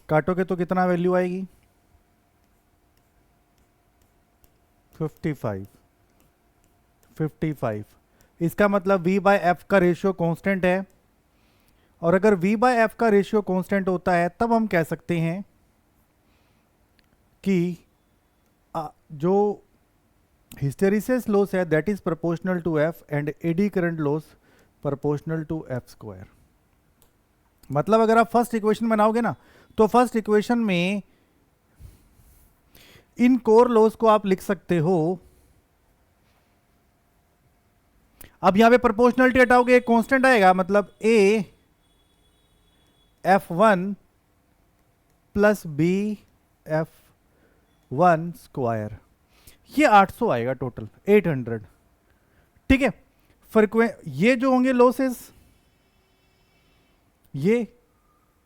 काटोगे तो कितना वैल्यू आएगी 55। 55 इसका मतलब V बाय एफ का रेशियो कांस्टेंट है, और अगर V बाय एफ का रेशियो कांस्टेंट होता है तब हम कह सकते हैं कि जो हिस्टेरिसिस लॉस है that is proportional to F and eddy current loss proportional to F square. मतलब अगर आप फर्स्ट इक्वेशन बनाओगे ना, तो फर्स्ट इक्वेशन में इन कोर लॉस को आप लिख सकते हो। अब यहां पे प्रोपोर्शनलिटी हटाओगे एक कांस्टेंट आएगा, मतलब A F one plus B F one square, ये 800 आएगा टोटल 800। ठीक है, ये जो होंगे लॉसेस, ये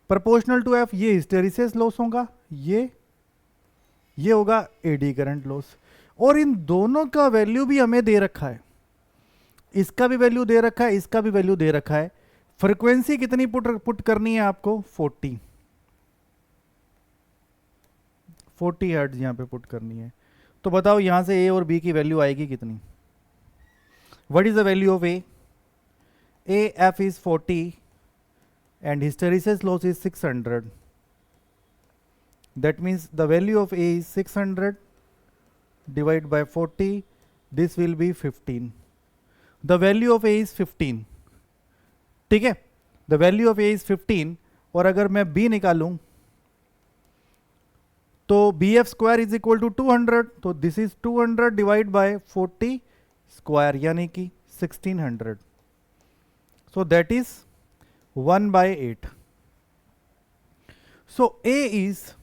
प्रोपोर्शनल टू एफ, ये हिस्टेरिसिस लॉस होगा, ये होगा एडी करंट लॉस। और इन दोनों का वैल्यू भी हमें दे रखा है, इसका भी वैल्यू दे रखा है, इसका भी वैल्यू दे रखा है। फ्रीक्वेंसी कितनी पुट करनी है आपको 40 हर्ट्ज यहां पे पुट करनी है। तो बताओ यहां से ए और बी की वैल्यू आएगी कितनी। What is the value of A F is 40 and hysteresis loss is 600. That means the value of A is 600 divided by 40, this will be 15. The value of A is 15. ठीक है, the value of A is 15, और अगर मैं B निकालूं तो BF square is equal to 200, तो this is 200 divided by 40 square यानी कि 1600. So that is 1 by 8. So A is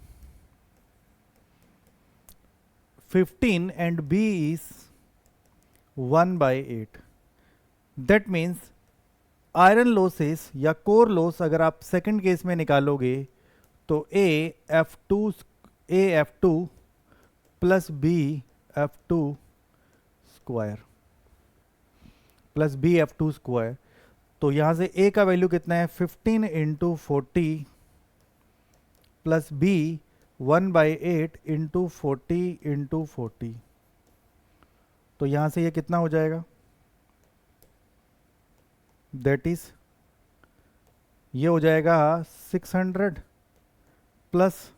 15 and B is 1 by 8. That means iron losses या core loss अगर आप सेकंड केस में निकालोगे तो A F two plus B F two square plus B F two square, तो यहां से A का वैल्यू कितना है 15 into 40 plus B 1 by 8 into 40 into 40, तो यहां से ये कितना हो जाएगा, दैट इज ये हो जाएगा 600 plus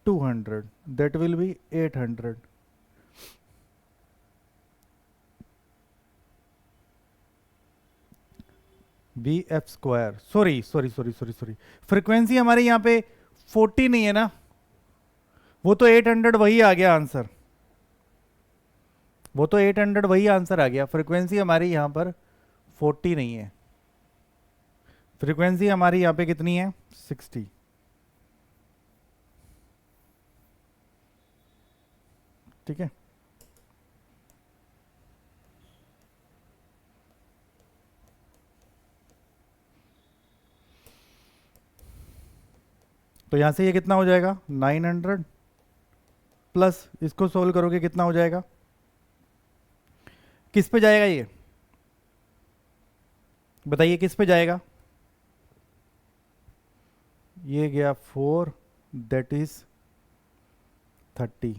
200, that will be 800। B F square, sorry frequency हमारे यहाँ पे 40 नहीं है ना, वो तो 800 वही आ गया आंसर, वो तो 800 वही आंसर आ गया। फ्रीक्वेंसी हमारी यहाँ पर 40 नहीं है, फ्रीक्वेंसी हमारी यहाँ पे कितनी है 60। ठीक है, तो यहां से ये कितना हो जाएगा 900 प्लस इसको सोल्व करोगे कितना हो जाएगा, किस पे जाएगा ये बताइए, किस पे जाएगा, ये गया 4 दैट इज 30,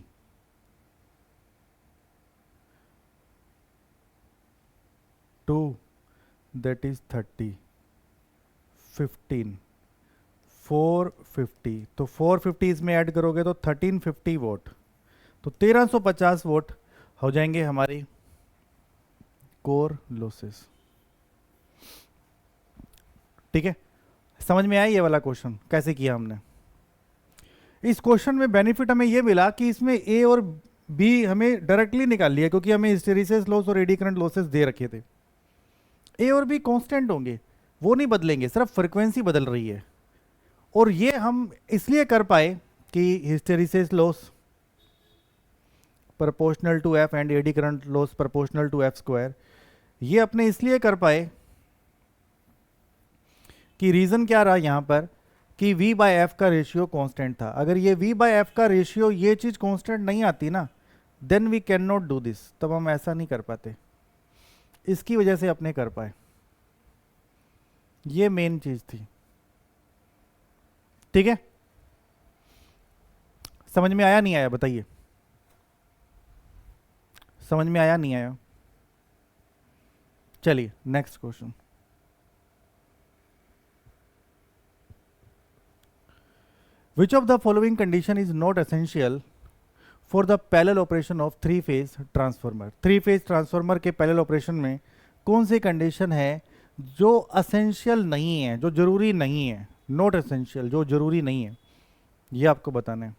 2 दैट इज 30, 15, 450, तो 450 इसमें ऐड करोगे तो 1350 वोट, तो 1350 वोट हो जाएंगे हमारी कोर लॉसेस। ठीक है, समझ में आया ये वाला क्वेश्चन कैसे किया हमने। इस क्वेश्चन में बेनिफिट हमें ये मिला कि इसमें ए और बी हमें डायरेक्टली निकाल लिया, क्योंकि हमें हिस्टेरिसिस लॉस और एडी करंट लॉसेस दे रखे थे। ए और बी कांस्टेंट होंगे, वो नहीं बदलेंगे, सिर्फ फ्रीक्वेंसी बदल रही है। और ये हम इसलिए कर पाए कि hysteresis loss proportional to F and eddy current loss proportional to F square, ये अपने इसलिए कर पाए कि रीजन क्या रहा यहां पर कि v बाय एफ का रेशियो कांस्टेंट था। अगर ये v बाय एफ का रेशियो ये चीज कांस्टेंट नहीं आती ना, then we can not do this, तब हम ऐसा नहीं कर पाते। इसकी वजह से अपने कर पाए, ये मेन चीज थी। ठीक है, समझ में आया नहीं आया बताइए, समझ में आया नहीं आया? चलिए next question. Which of the following condition is not essential for the parallel operation of three phase transformer? Three phase transformer के पैरेलल ऑपरेशन में कौन सी कंडीशन है जो असेंशियल नहीं है, जो जरूरी नहीं है? नॉट एसेंशियल, जो जरूरी नहीं है, ये आपको बताना है,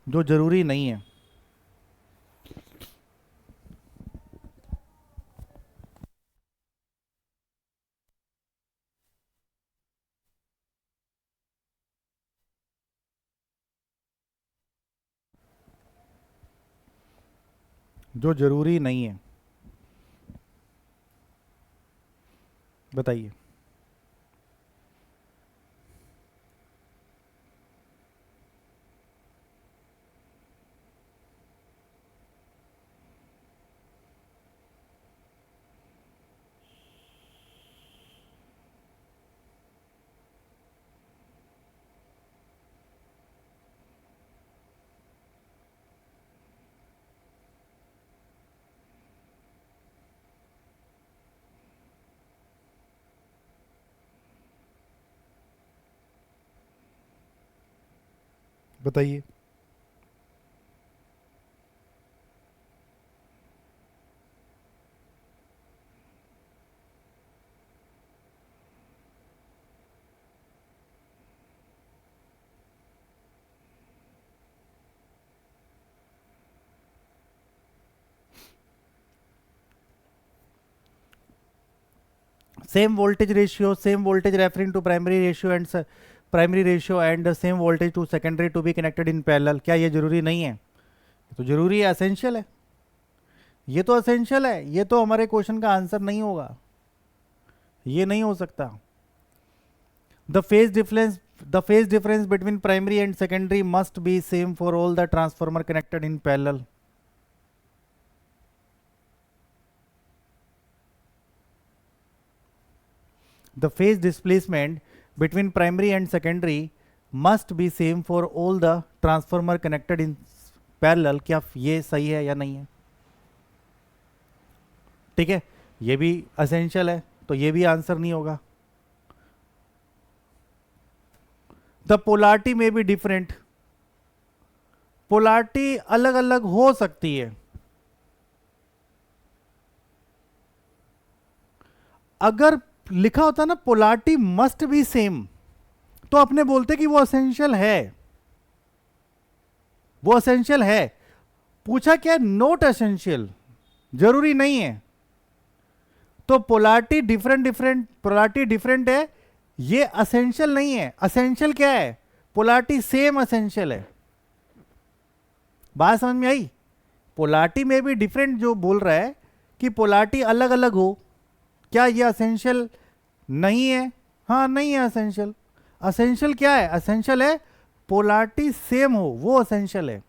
जो जरूरी नहीं है। जो जरूरी नहीं है, बताइए। बताइए। Same voltage ratio, same voltage referring to primary ratio and primary ratio and same voltage to secondary to be connected in parallel, क्या ये जरूरी नहीं है? तो जरूरी है, असेंशियल है, ये तो असेंशियल है, ये तो हमारे क्वेश्चन का आंसर नहीं होगा, ये नहीं हो सकता। The phase difference between primary and secondary must be same for all the transformer connected in parallel. The phase displacement between primary and secondary must be same for all the transformer connected in parallel। क्या ये सही है या नहीं है? ठीक है, ये भी असेंशियल है, तो ये भी आंसर नहीं होगा। द पोलारिटी में भी डिफरेंट, पोलारिटी अलग अलग हो सकती है। अगर लिखा होता ना पोलारिटी मस्ट बी सेम, तो अपने बोलते कि वो असेंशियल है, वो असेंशियल है। पूछा क्या? नॉट एसेंशियल, जरूरी नहीं है। तो पोलारिटी पोलारिटी डिफरेंट है, ये असेंशियल नहीं है। असेंशियल क्या है? पोलारिटी सेम असेंशियल है। बात समझ में आई? पोलारिटी में भी डिफरेंट जो बोल रहा है कि पोलारिटी अलग अलग हो, क्या ये असेंशियल नहीं है? हाँ, नहीं है असेंशियल। असेंशियल क्या है? असेंशियल है पोलारिटी सेम हो, वो असेंशियल है।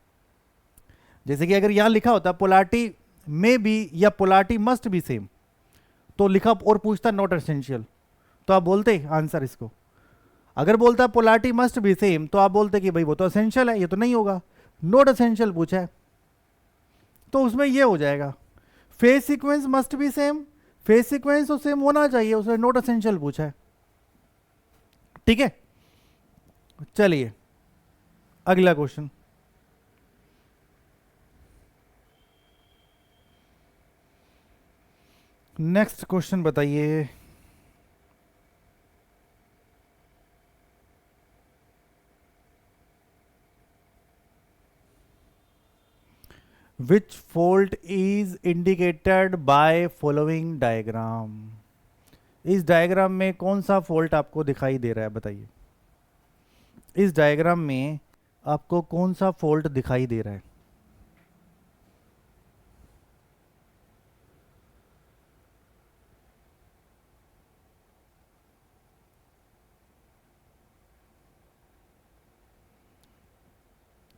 जैसे कि अगर यहां लिखा होता पोलारिटी में बी या पोलारिटी मस्ट बी सेम, तो लिखा और पूछता नॉट एसेंशियल, तो आप बोलते आंसर इसको। अगर बोलता पोलैरिटी मस्ट बी सेम तो आप बोलते कि भाई वो तो असेंशियल है, ये तो नहीं होगा, नॉट असेंशियल पूछा है, तो उसमें ये हो जाएगा phase sequence must be same, phase sequence तो सेम होना चाहिए, उसने नॉट असेंशियल पूछा है। ठीक है, चलिए अगला क्वेश्चन। नेक्स्ट क्वेश्चन बताइए। Which fault is indicated by following diagram. इस डायग्राम में कौन सा फॉल्ट आपको दिखाई दे रहा है बताइए, इस डायग्राम में आपको कौन सा फॉल्ट दिखाई दे रहा है।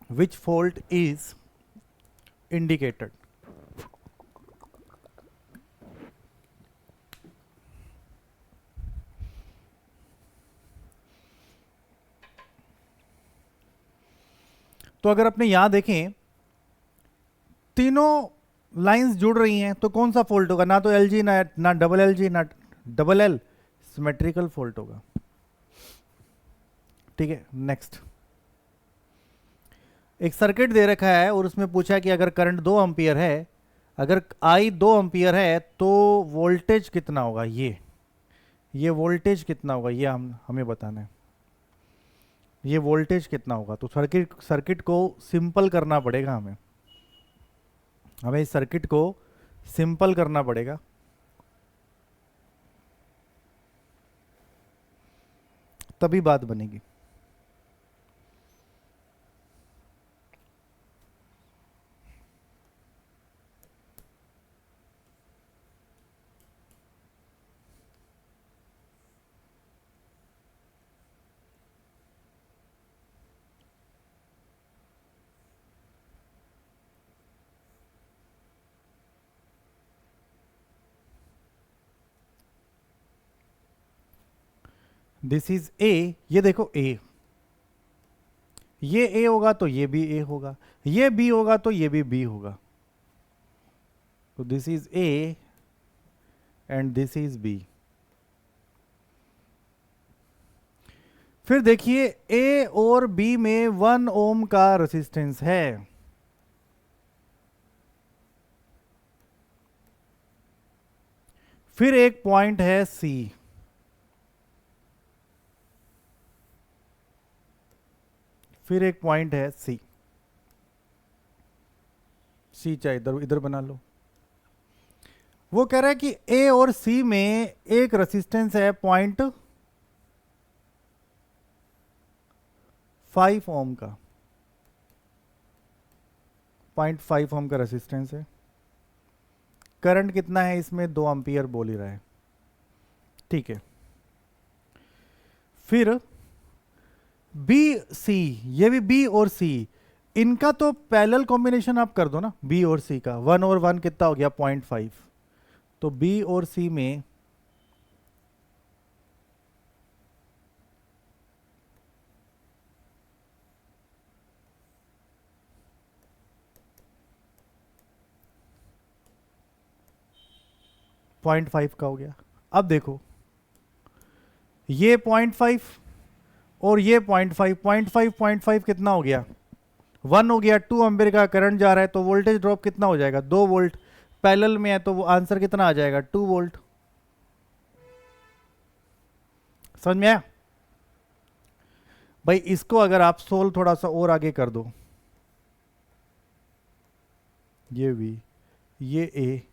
विच फॉल्ट इज इंडिकेटेड। तो अगर अपने यहां देखें तीनों लाइंस जुड़ रही हैं तो कौन सा फॉल्ट होगा, ना तो एल जी ना डबल एल जी ना डबल एल, सिमेट्रिकल फॉल्ट होगा। ठीक है, नेक्स्ट। एक सर्किट दे रखा है और उसमें पूछा कि अगर करंट 2 एम्पियर है, अगर आई 2 एम्पियर है तो वोल्टेज कितना होगा, ये वोल्टेज कितना होगा, ये हमें बताना है, ये वोल्टेज कितना होगा। तो सर्किट सर्किट को सिंपल करना पड़ेगा, हमें हमें इस सर्किट को सिंपल करना पड़ेगा। तभी बात बनेगी। दिस इज ए, ये देखो ए, ये ए होगा तो ये भी ए होगा, ये बी होगा तो ये भी बी होगा। तो this is A and this is B. फिर देखिए ए और बी में 1 ओम का रेसिस्टेंस है, फिर एक पॉइंट है सी, फिर एक पॉइंट है सी, सी चाहे इधर इधर बना लो। वो कह रहा है कि ए और सी में एक रेसिस्टेंस है 0.5 ओम का, 0.5 ओम का रेसिस्टेंस है। करंट कितना है इसमें, 2 एम्पियर बोल ही रहा है। ठीक है, फिर बी सी, ये भी बी और सी, इनका तो पैरेलल कॉम्बिनेशन आप कर दो ना, बी और सी का 1 और 1 कितना हो गया 0.5, तो बी और सी में पॉइंट 5 का हो गया। अब देखो ये 0.5 और ये 0.5, 0.5 0.5 कितना हो गया 1 हो गया। 2 एम्पियर का करंट जा रहा है तो वोल्टेज ड्रॉप कितना हो जाएगा 2 वोल्ट, पैरेलल में है तो वो आंसर कितना आ जाएगा 2 वोल्ट। समझ में आया भाई। इसको अगर आप सोल्व थोड़ा सा और आगे कर दो, ये भी, ये ए,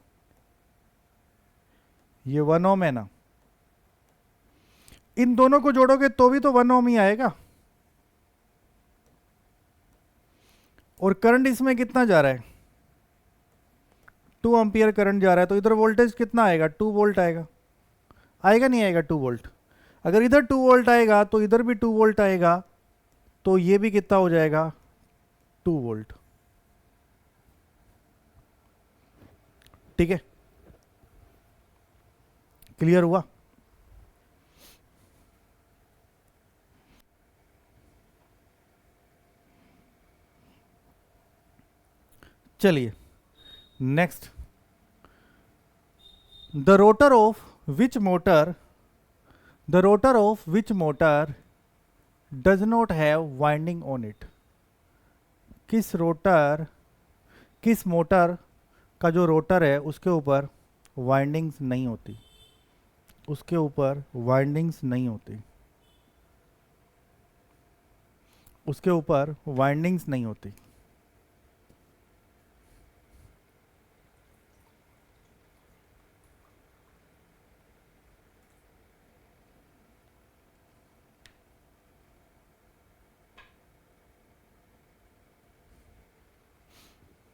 ये 1 ओम है ना, इन दोनों को जोड़ोगे तो भी तो 1 ओम ही आएगा। और करंट इसमें कितना जा रहा है 2 एम्पियर करंट जा रहा है, तो इधर वोल्टेज कितना आएगा 2 वोल्ट आएगा, आएगा नहीं आएगा 2 वोल्ट। अगर इधर 2 वोल्ट आएगा तो इधर भी 2 वोल्ट आएगा, तो ये भी कितना हो जाएगा 2 वोल्ट। ठीक है, क्लियर हुआ। चलिए next, the rotor of which motor, the rotor of which motor does not have winding on it. किस रोटर, किस मोटर का जो रोटर है उसके ऊपर वाइंडिंग्स नहीं होती, उसके ऊपर वाइंडिंग्स नहीं होती, उसके ऊपर वाइंडिंग्स नहीं होती।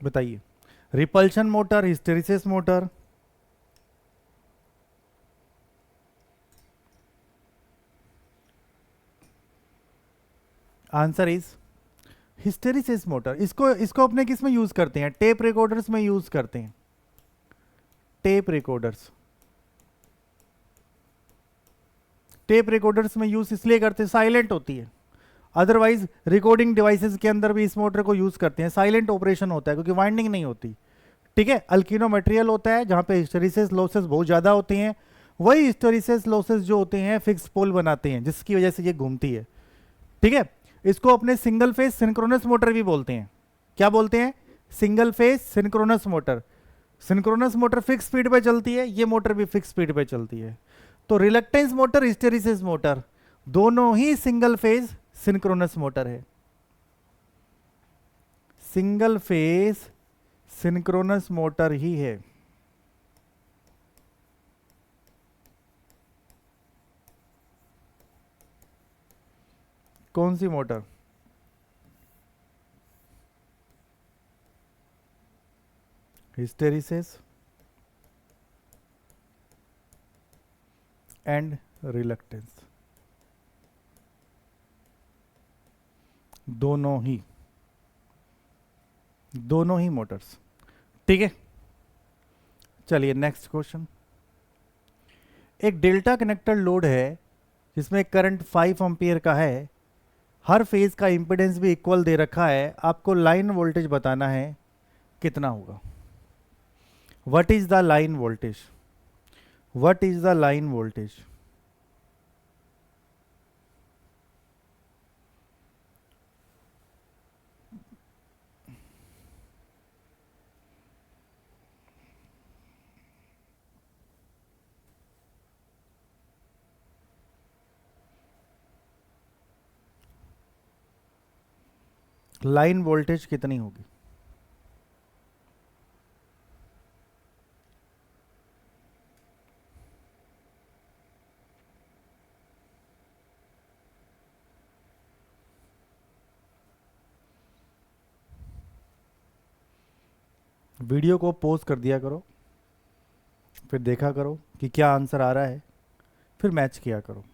बताइए, repulsion motor, hysteresis motor. Answer is hysteresis motor. इसको इसको अपने किस में यूज करते हैं, टेप रिकॉर्डर्स में यूज करते हैं, टेप रिकॉर्डर्स, टेप रिकॉर्डर्स में यूज इसलिए करते हैं, साइलेंट होती है। अदरवाइज रिकॉर्डिंग डिवाइसेस के अंदर भी इस मोटर को यूज करते हैं, साइलेंट ऑपरेशन होता है क्योंकि वाइंडिंग नहीं होती। ठीक है, अल्किनो मटेरियल होता है जहां पे हिस्टेरिसिस लॉसेस बहुत ज्यादा होते हैं, वही हिस्टेरिसिस लॉसेस जो होते हैं फिक्स पोल बनाते हैं जिसकी वजह से ये घूमती है। ठीक है, इसको अपने सिंगल फेज सिंक्रोनस मोटर भी बोलते हैं। क्या बोलते हैं, single phase synchronous motor. Synchronous motor fix speed पे चलती है, ये मोटर भी फिक्स स्पीड पे चलती है। तो रिलक्टेंस मोटर, हिस्टेरिसिस मोटर दोनों ही सिंगल फेज सिंक्रोनस मोटर है, सिंगल फेज सिंक्रोनस मोटर ही है। कौन सी मोटर, हिस्टेरिसिस एंड रिलक्टेंस, दोनों ही, दोनों ही मोटर्स। ठीक है, चलिए नेक्स्ट क्वेश्चन। एक डेल्टा कनेक्टर लोड है जिसमें करंट 5 एम्पियर का है, हर फेज का इंपेडेंस भी इक्वल दे रखा है, आपको लाइन वोल्टेज बताना है कितना होगा। What is the line voltage, what is the line voltage. Line voltage कितनी होगी, वीडियो को पॉज कर दिया करो, फिर देखा करो कि क्या आंसर आ रहा है, फिर मैच किया करो।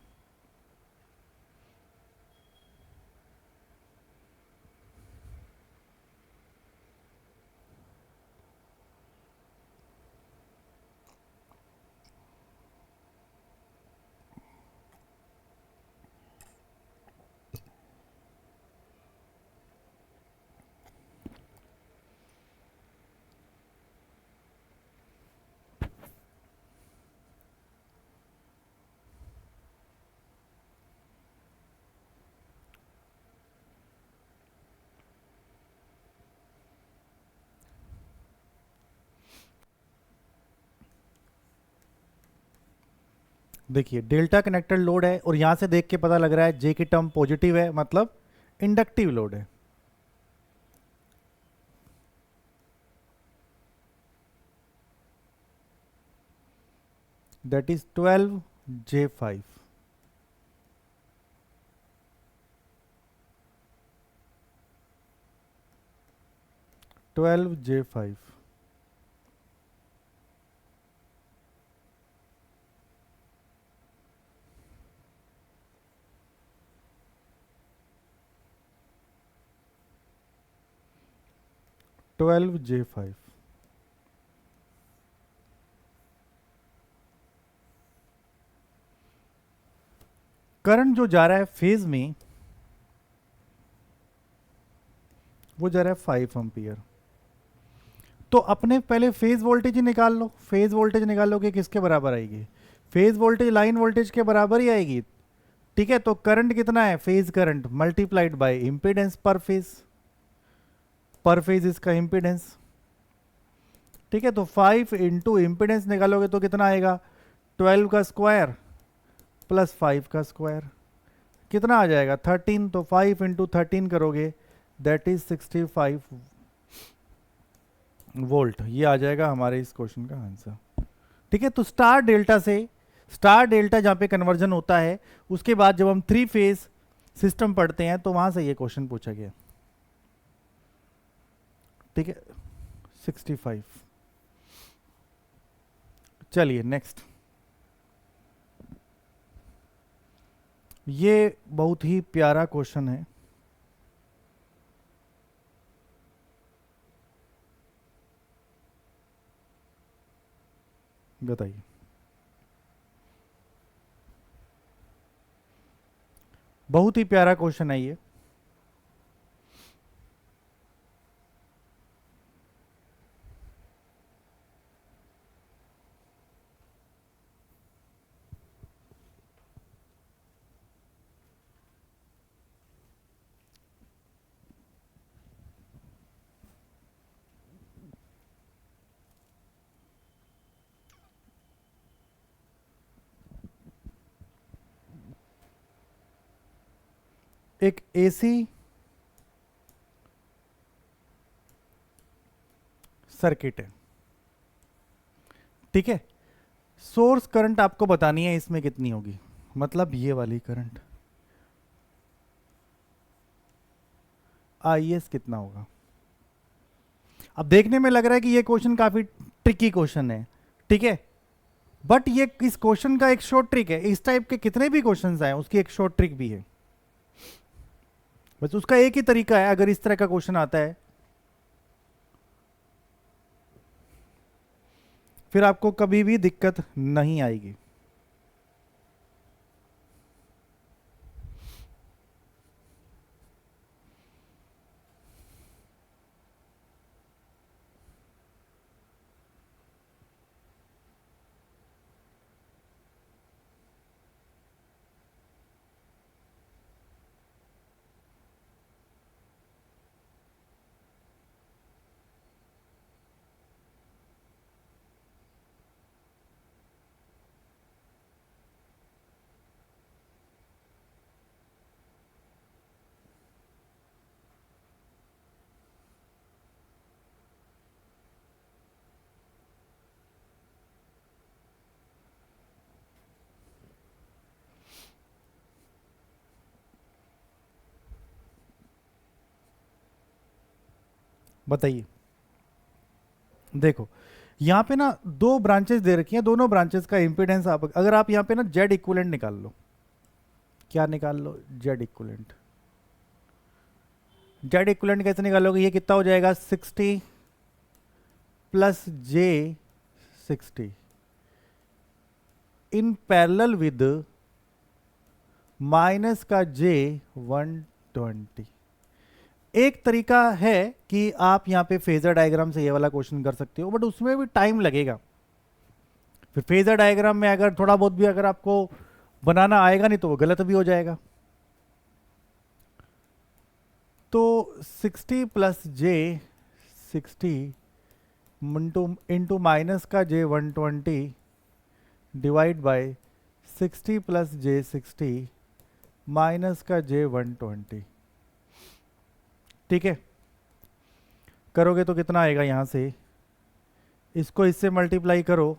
देखिए डेल्टा कनेक्टेड लोड है और यहां से देख के पता लग रहा है जे की टर्म पॉजिटिव है, मतलब इंडक्टिव लोड है। That is 12J5। J5 12J5। Current जो जा रहा है फेज में वो जा रहा है 5 एम्पियर। तो अपने पहले फेज वोल्टेज ही निकाल लो, फेज वोल्टेज निकाल लो कि किसके बराबर आएगी, फेज वोल्टेज लाइन वोल्टेज के बराबर ही आएगी। ठीक है, तो करंट कितना है, phase current multiplied by impedance पर फेज इसका इंपीडेंस। ठीक है, तो 5 इंटू इम्पिडेंस निकालोगे तो कितना आएगा, 12 का स्क्वायर प्लस 5 का स्क्वायर, कितना आ जाएगा 13। तो 5 इंटू 13 करोगे दैट इज 65 वोल्ट। ये आ जाएगा हमारे इस क्वेश्चन का आंसर। ठीक है, तो स्टार डेल्टा से, स्टार डेल्टा जहाँ पे कन्वर्जन होता है, उसके बाद जब हम 3 फेज सिस्टम पढ़ते हैं तो वहां से ये क्वेश्चन पूछा गया। ठीक है, 65। चलिए नेक्स्ट, ये बहुत ही प्यारा क्वेश्चन है। बताइए, बहुत ही प्यारा क्वेश्चन है ये। एक एसी सर्किट है, ठीक है, सोर्स करंट आपको बतानी है इसमें कितनी होगी, मतलब ये वाली करंट IS कितना होगा। अब देखने में लग रहा है कि ये क्वेश्चन काफी ट्रिकी क्वेश्चन है, ठीक है, बट ये इस क्वेश्चन का एक शॉर्ट ट्रिक है। इस टाइप के कितने भी क्वेश्चंस आए उसकी एक शॉर्ट ट्रिक भी है, बस उसका एक ही तरीका है। अगर इस तरह का क्वेश्चन आता है फिर आपको कभी भी दिक्कत नहीं आएगी। बताइए, देखो यहां पे ना दो ब्रांचेस दे रखी हैं, दोनों ब्रांचेस का इंपीडेंस आप अगर आप यहां पे ना जेड इक्विवेलेंट निकाल लो, क्या निकाल लो, जेड इक्विवेलेंट। जेड इक्विवेलेंट कैसे निकालोगे, ये कितना हो जाएगा 60 plus J 60 in parallel with minus का जे 120। एक तरीका है कि आप यहाँ पे फेजर डायग्राम से ये वाला क्वेश्चन कर सकते हो, बट उसमें भी टाइम लगेगा। फिर फेजर डायग्राम में अगर थोड़ा बहुत भी अगर आपको बनाना आएगा नहीं तो वो गलत भी हो जाएगा। तो 60 प्लस जे 60 इंटू माइनस का जे 120 डिवाइड बाय 60 प्लस जे 60 माइनस का जे 120। ठीक है, करोगे तो कितना आएगा, यहां से इसको इससे मल्टीप्लाई करो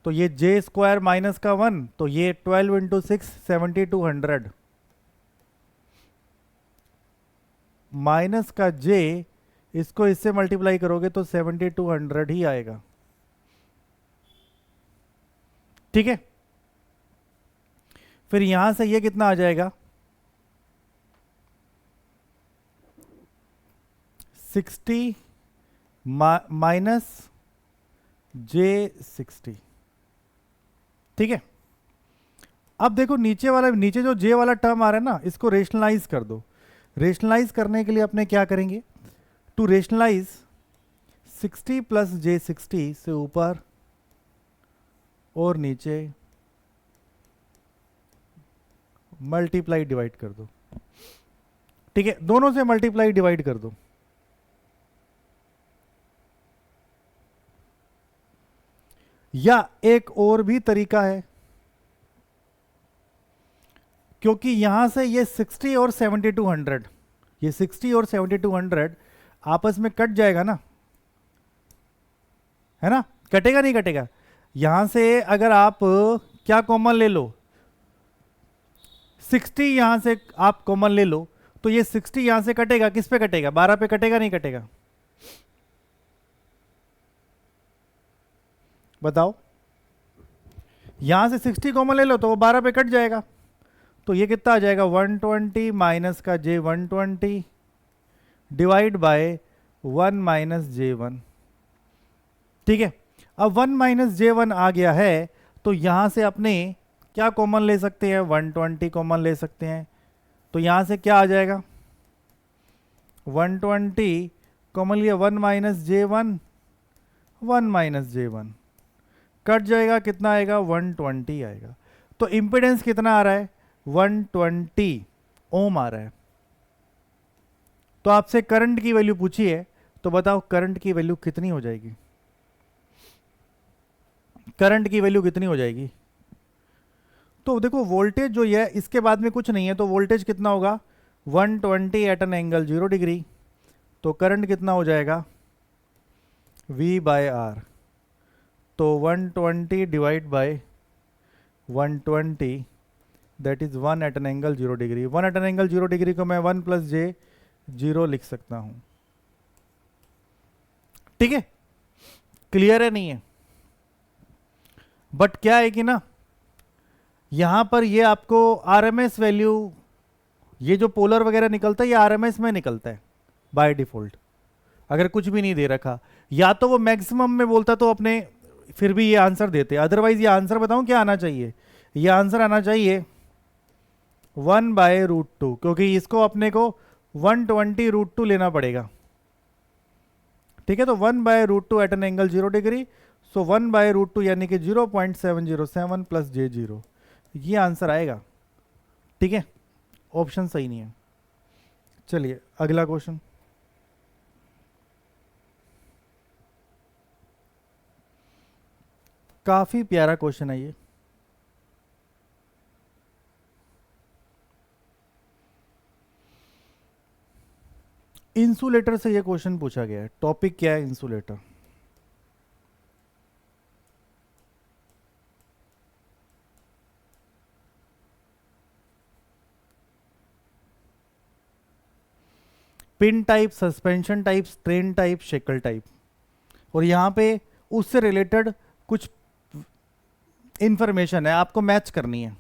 तो ये जे स्क्वायर माइनस का 1, तो ये 12 इंटू 6 7200 माइनस का जे, इसको इससे मल्टीप्लाई करोगे तो 7200 ही आएगा। ठीक है, फिर यहां से ये कितना आ जाएगा 60 माइनस जे 60। ठीक है, अब देखो नीचे वाला, नीचे जो जे वाला टर्म आ रहा है ना, इसको रेशनलाइज कर दो। रेशनलाइज करने के लिए अपने क्या करेंगे, टू रेशनलाइज 60 प्लस जे 60 से ऊपर और नीचे मल्टीप्लाई डिवाइड कर दो। ठीक है, दोनों से मल्टीप्लाई डिवाइड कर दो। या एक और भी तरीका है, क्योंकि यहां से ये 60 और 7200, ये 60 और 7200 आपस में कट जाएगा ना, है ना, कटेगा नहीं कटेगा। यहां से अगर आप क्या कॉमन ले लो, 60 यहां से आप कॉमन ले लो, तो ये 60 यहां से कटेगा, किस पे कटेगा, 12 पे कटेगा नहीं कटेगा, बताओ। यहां से 60 कॉमन ले लो तो वो 12 पे कट जाएगा, तो ये कितना आ जाएगा 120 माइनस का जे 120 डिवाइड बाय 1 माइनस जे 1। ठीक है, अब 1 माइनस जे 1 आ गया है, तो यहां से अपने क्या कॉमन ले सकते हैं, 120 कॉमन ले सकते हैं। तो यहां से क्या आ जाएगा 120 कॉमन लिया, 1 माइनस जे 1, 1 माइनस जे 1 कट जाएगा, कितना आएगा 120 आएगा। तो इंपेडेंस कितना आ रहा है 120 ओम आ रहा है। तो आपसे करंट की वैल्यू पूछी है, तो बताओ करंट की वैल्यू कितनी हो जाएगी, करंट की वैल्यू कितनी हो जाएगी। तो देखो वोल्टेज जो है इसके बाद में कुछ नहीं है, तो वोल्टेज कितना होगा 120 एट एन एंगल 0 डिग्री, तो करंट कितना हो जाएगा V बाय आर। तो 120 divide by 120 that is 1 at an angle 0 degree. 1 at an angle 0 degree को मैं 1 प्लस जे 0 लिख सकता हूं। ठीक है, क्लियर है नहीं है। बट क्या है कि ना यहां पर ये आपको आरएमएस वैल्यू, ये जो पोलर वगैरह निकलता है ये आरएमएस में निकलता है बाय डिफॉल्ट, अगर कुछ भी नहीं दे रखा। या तो वो मैक्सिमम में बोलता तो अपने फिर भी ये आंसर देते, अदरवाइज ये आंसर बताऊं क्या आना चाहिए, ये आंसर आना चाहिए 1 बाय रूट 2, क्योंकि इसको अपने को 120 रूट 2 लेना पड़ेगा। ठीक है, तो 1 by root 2 at an angle 0 degree, so 1 by root 2 यानी कि 0.707 प्लस जे 0, ये आंसर आएगा। ठीक है, ऑप्शन सही नहीं है। चलिए अगला क्वेश्चन। काफी प्यारा क्वेश्चन है ये। इंसुलेटर से ये क्वेश्चन पूछा गया है। टॉपिक क्या है, insulator. Pin type, suspension type, strain type, shackle type, और यहां पे उससे रिलेटेड कुछ इंफॉर्मेशन है, आपको मैच करनी है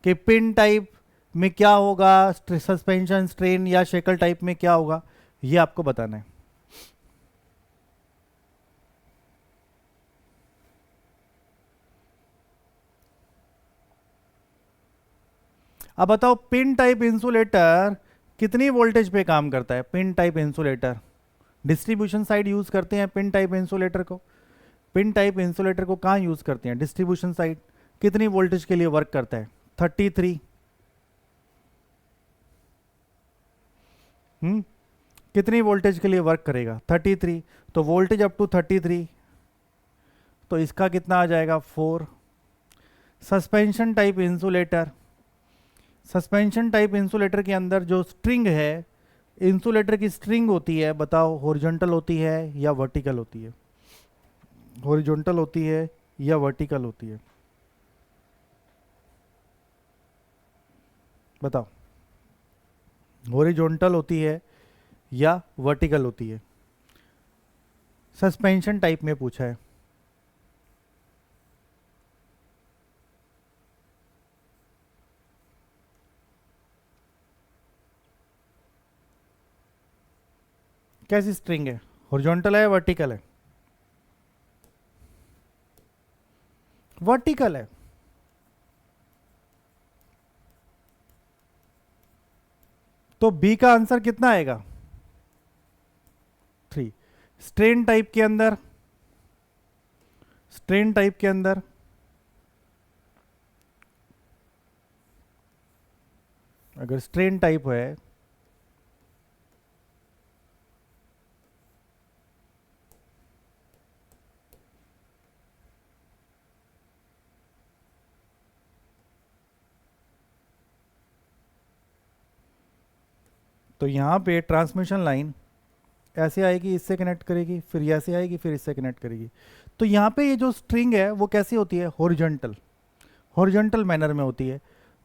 कि पिन टाइप में क्या होगा, सस्पेंशन, स्ट्रेन या शेकल टाइप में क्या होगा, ये आपको बताना है। अब बताओ पिन टाइप इंसुलेटर कितनी वोल्टेज पे काम करता है। Pin type insulator distribution side use करते हैं पिन टाइप इंसुलेटर को। पिन टाइप इंसुलेटर को कहाँ यूज करते हैं, डिस्ट्रीब्यूशन साइड। कितनी वोल्टेज के लिए वर्क करता है 33। कितनी वोल्टेज के लिए वर्क करेगा 33, तो वोल्टेज अप टू 33, तो इसका कितना आ जाएगा 4। Suspension type insulator, suspension type insulator के अंदर जो स्ट्रिंग है, इंसुलेटर की स्ट्रिंग होती है, बताओ हॉरिजॉन्टल होती है या वर्टिकल होती है, हॉरिजॉन्टल होती है या वर्टिकल होती है, बताओ हॉरिजॉन्टल होती है या वर्टिकल होती है। सस्पेंशन टाइप में पूछा है। कैसी स्ट्रिंग है, हॉरिजॉन्टल है वर्टिकल है, वर्टिकल है। तो बी का आंसर कितना आएगा 3। स्ट्रेन टाइप के अंदर, स्ट्रेन टाइप के अंदर अगर स्ट्रेन टाइप है तो यहां पे ट्रांसमिशन लाइन ऐसे आएगी, इससे कनेक्ट करेगी, फिर ऐसे आएगी, फिर इससे कनेक्ट करेगी। तो यहाँ पे ये जो स्ट्रिंग है वो कैसी होती है, हॉरिजॉन्टल, हॉरिजॉन्टल मैनर में होती है।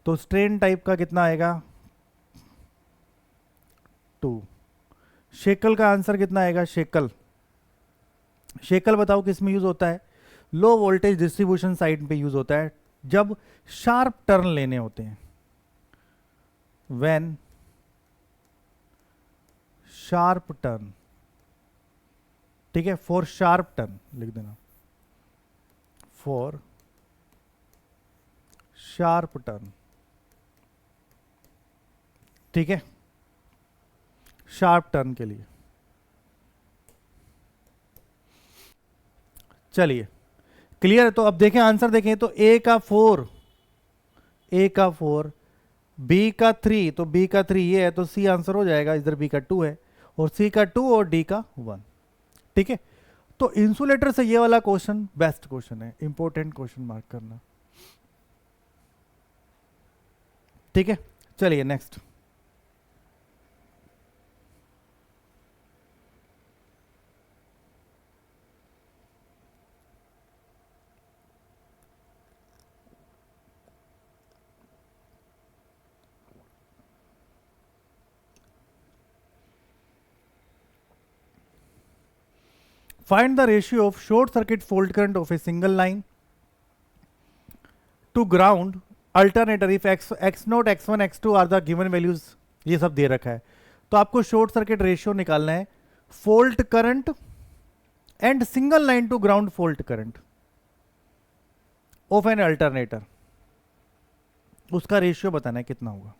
तो स्ट्रेन टाइप का कितना आएगा, 2। शेकल का आंसर कितना आएगा, शेकल, शेकल बताओ किस में यूज होता है, लो वोल्टेज डिस्ट्रीब्यूशन साइड पे यूज होता है जब शार्प टर्न लेने होते हैं, व्हेन शार्प टर्न, ठीक है, फॉर शार्प टर्न लिख देना, फॉर शार्प टर्न, ठीक है, शार्प टर्न के लिए। चलिए क्लियर। तो अब देखें आंसर देखें, तो ए का 4, ए का 4, बी का 3, तो बी का 3 ये है, तो सी आंसर हो जाएगा, इधर बी का 2 है, और सी का 2 और डी का 1, ठीक है। तो इंसुलेटर से ये वाला क्वेश्चन बेस्ट क्वेश्चन है, इंपॉर्टेंट क्वेश्चन मार्क करना, ठीक है। चलिए next, find the ratio of short circuit fault current of a single line to ground alternator if x0 x1 x2 are the given values, ये सब दे रखा है। तो आपको शॉर्ट सर्किट रेशियो निकालना है fault current and single line to ground fault current of an alternator, उसका ratio बताना है कितना होगा।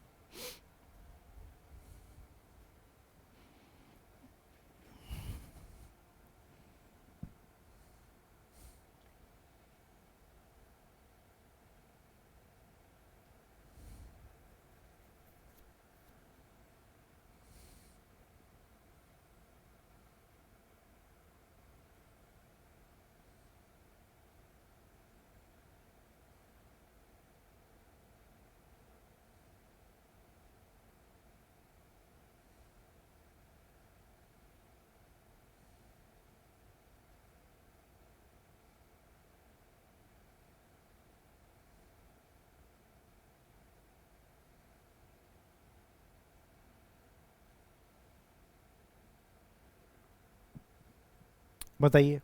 बताइए।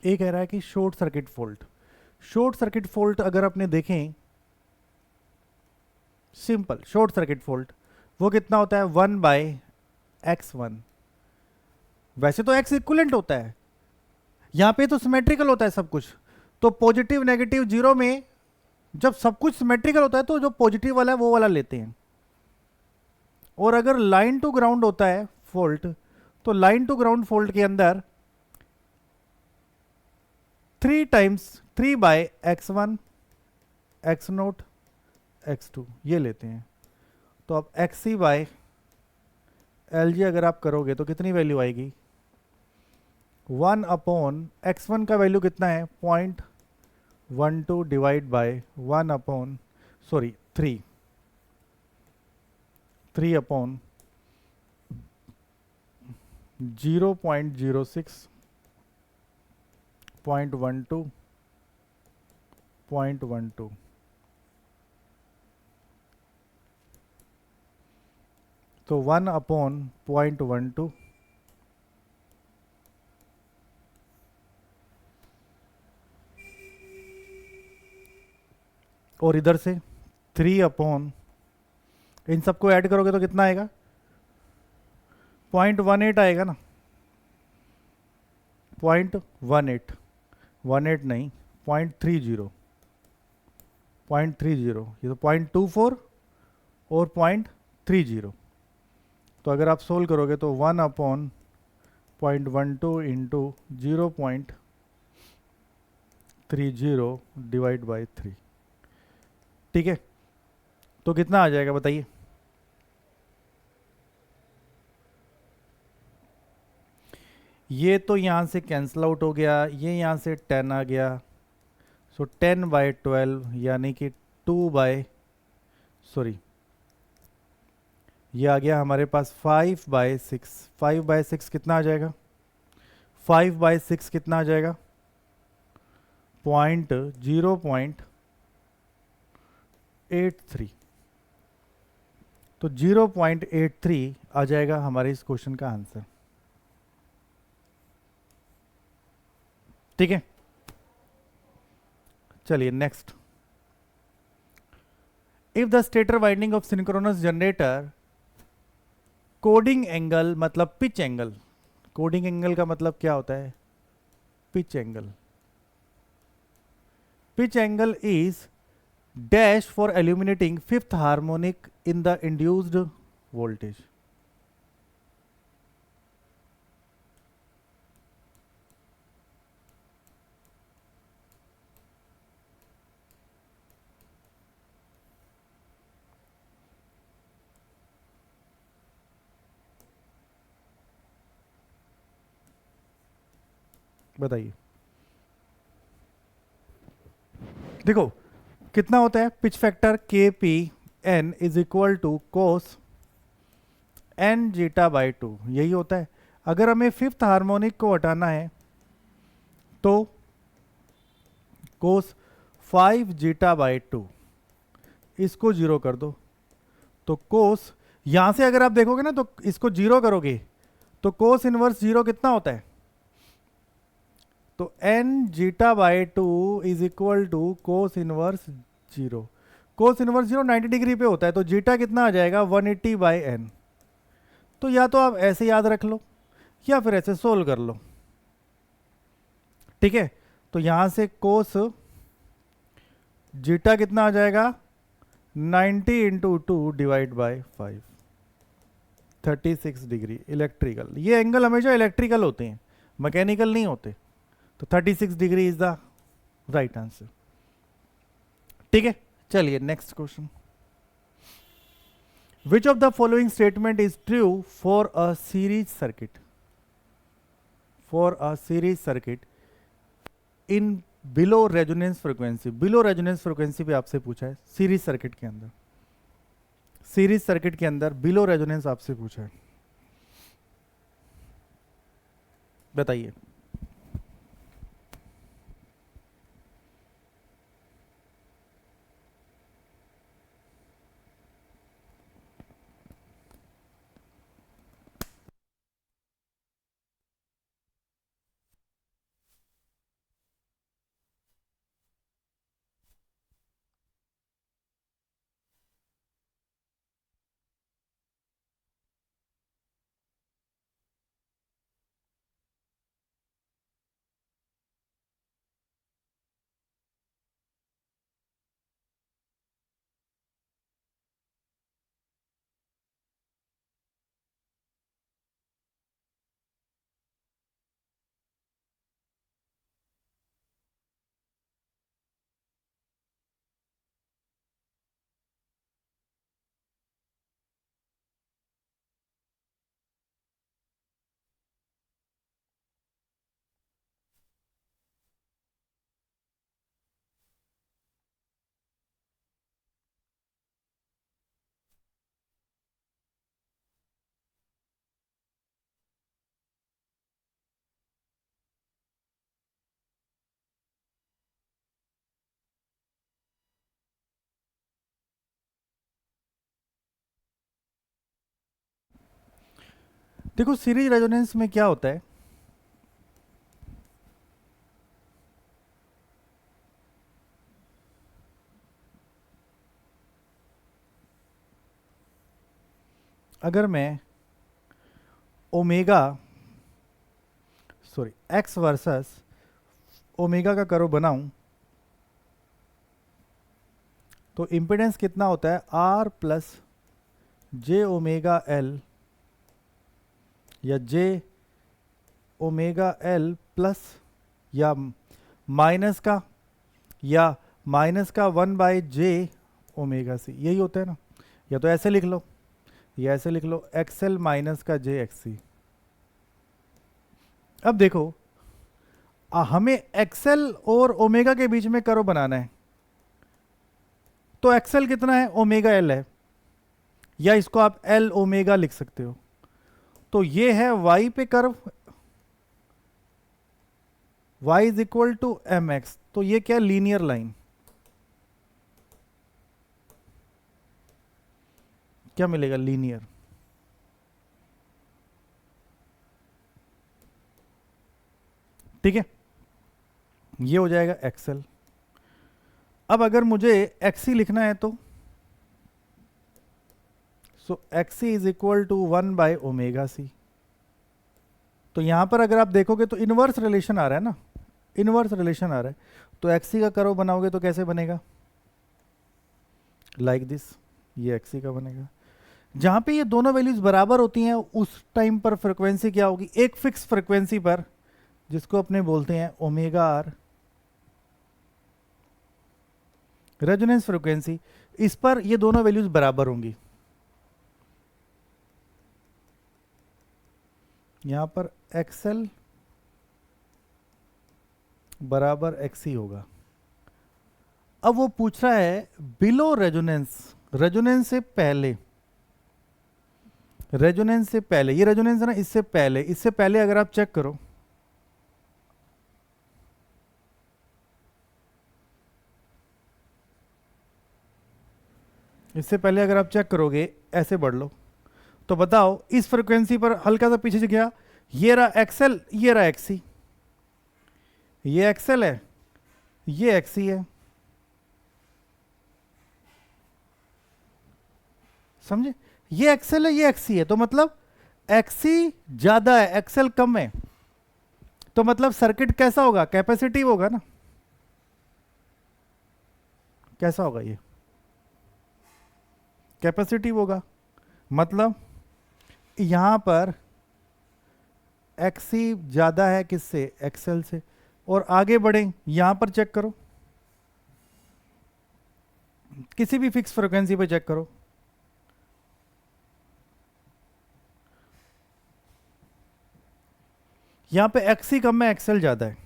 ये कह रहा है कि short circuit fault, short circuit fault अगर आपने देखें, सिंपल शॉर्ट सर्किट फॉल्ट वो कितना होता है, 1/x1। वैसे तो x इक्विवेलेंट होता है, यहां पे तो सिमेट्रिकल होता है सब कुछ। तो पॉजिटिव नेगेटिव जीरो में जब सब कुछ सिमेट्रिकल होता है तो जो पॉजिटिव वाला है वो वाला लेते हैं। और अगर लाइन टू ग्राउंड होता है फॉल्ट, तो लाइन टू ग्राउंड फॉल्ट के अंदर 3/x1 x0 x2 ये लेते हैं। तो अब XC/LG अगर आप करोगे तो कितनी वैल्यू आएगी, 1/x1 का वैल्यू कितना है, 0.12 डिवाइड बाय 3 अपॉन 0.06 0.12 0.12, तो 1/0.12 और इधर से 3/, इन सबको ऐड करोगे तो कितना आएगा? 0.18 आएगा ना, 0.18, 18 नहीं, 0.30, 0.30, ये तो 0.24 और 0.30। तो अगर आप सोल्व करोगे तो 1/0.12 इंटू 0.30 डिवाइड बाई 3, ठीक है। तो कितना आ जाएगा बताइए? ये तो यहाँ से कैंसिल आउट हो गया, ये यहाँ से 10 आ गया, सो 10/12 यानी कि 2 सॉरी, ये आ गया हमारे पास 5/6। 5/6 कितना आ जाएगा? 5/6 कितना आ जाएगा? 0.83। तो 0.83 आ जाएगा हमारे इस क्वेश्चन का आंसर, ठीक है। चलिए next. If the stator winding of synchronous generator chording angle, मतलब पिच एंगल, कोडिंग एंगल का मतलब क्या होता है? Pitch angle. Pitch angle is dash for illuminating fifth harmonic in the induced voltage. बताइए। देखो कितना होता है pitch factor, K P N is equal to cos N zeta by 2, यही होता है। अगर हमें फिफ्थ हार्मोनिक को हटाना है तो कोस 5 जीटा बाई 2, इसको जीरो कर दो, तो कोस, यहां से अगर आप देखोगे ना तो इसको जीरो करोगे तो कोस इनवर्स जीरो कितना होता है? तो N zeta by 2 is equal to cos inverse zero. Cos inverse zero 90 degree पे होता है, तो जीटा कितना आ जाएगा? 180/n। तो या तो आप ऐसे याद रख लो या फिर ऐसे सोल्व कर लो, ठीक है। तो यहां से कोस जीटा कितना आ जाएगा? 90 into 2 divide by 5, 36 degree. Electrical, ये एंगल हमेशा इलेक्ट्रिकल होते हैं, मैकेनिकल नहीं होते। तो 36 degree is the right answer, ठीक है। चलिए next question. Which of the following statement is true for a series circuit? For a series circuit in below resonance frequency. Below resonance frequency पे आपसे पूछा है सीरीज सर्किट के अंदर, series circuit के अंदर बिलो रेजोनेंस आपसे पूछा है, बताइए। देखो सीरीज रेजोनेंस में क्या होता है, अगर मैं omega sorry X versus omega का कर्व बनाऊं तो इम्पिडेंस कितना होता है, R plus J omega L या जे ओमेगा एल प्लस या माइनस का 1/j ओमेगा सी, यही होता है ना। या तो ऐसे लिख लो या ऐसे लिख लो, एक्सएल माइनस का जे एक्सी। अब देखो हमें एक्सएल और ओमेगा के बीच में कर्व बनाना है, तो एक्सएल कितना है, ओमेगा एल है, या इसको आप एल ओमेगा लिख सकते हो। तो ये है वाई पे curve, y is equal to M X, तो ये क्या, लीनियर लाइन। क्या मिलेगा, लीनियर। ठीक है, ये हो जाएगा एक्सएल। अब अगर मुझे एक्सी लिखना है तो so X C is equal to 1/ω_c। तो यहां पर अगर आप देखोगे तो इनवर्स रिलेशन आ रहा है ना, इनवर्स रिलेशन आ रहा है। तो एक्सी का कर्व बनाओगे तो कैसे बनेगा, लाइक दिस, ये एक्सी का बनेगा। जहां पे ये दोनों वैल्यूज बराबर होती हैं उस टाइम पर फ्रीक्वेंसी क्या होगी, एक फिक्स फ्रीक्वेंसी पर, जिसको अपने बोलते हैं ओमेगा आर, रेजोनेंस फ्रीक्वेंसी, इस पर ये दोनों वैल्यूज बराबर होंगी। यहां पर एक्सएल बराबर एक्सी होगा। अब वो पूछ रहा है बिलो रेजोनेंस, रेजोनेंस से पहले, रेजोनेंस से पहले, ये रेजोनेंस है ना, इससे पहले, इससे पहले अगर आप चेक करो, इससे पहले अगर आप चेक करोगे, ऐसे बढ़ लो तो बताओ इस फ्रीक्वेंसी पर हल्का सा पीछे से गया, ये रहा एक्सएल, ये रहा एक्सी, ये एक्सएल है, ये एक्सी है, समझे, ये एक्सएल है, ये एक्सी है, तो मतलब एक्सी ज्यादा है, एक्सएल कम है, तो मतलब सर्किट कैसा होगा, कैपेसिटिव होगा ना। कैसा होगा ये, कैपेसिटिव होगा। मतलब यहां पर एक्सी ज्यादा है किससे, एक्सएल से। और आगे बढ़ें, यहां पर चेक करो, किसी भी फिक्स फ्रीक्वेंसी पे चेक करो, यहां पे एक्सी कम है, एक्सएल ज्यादा है।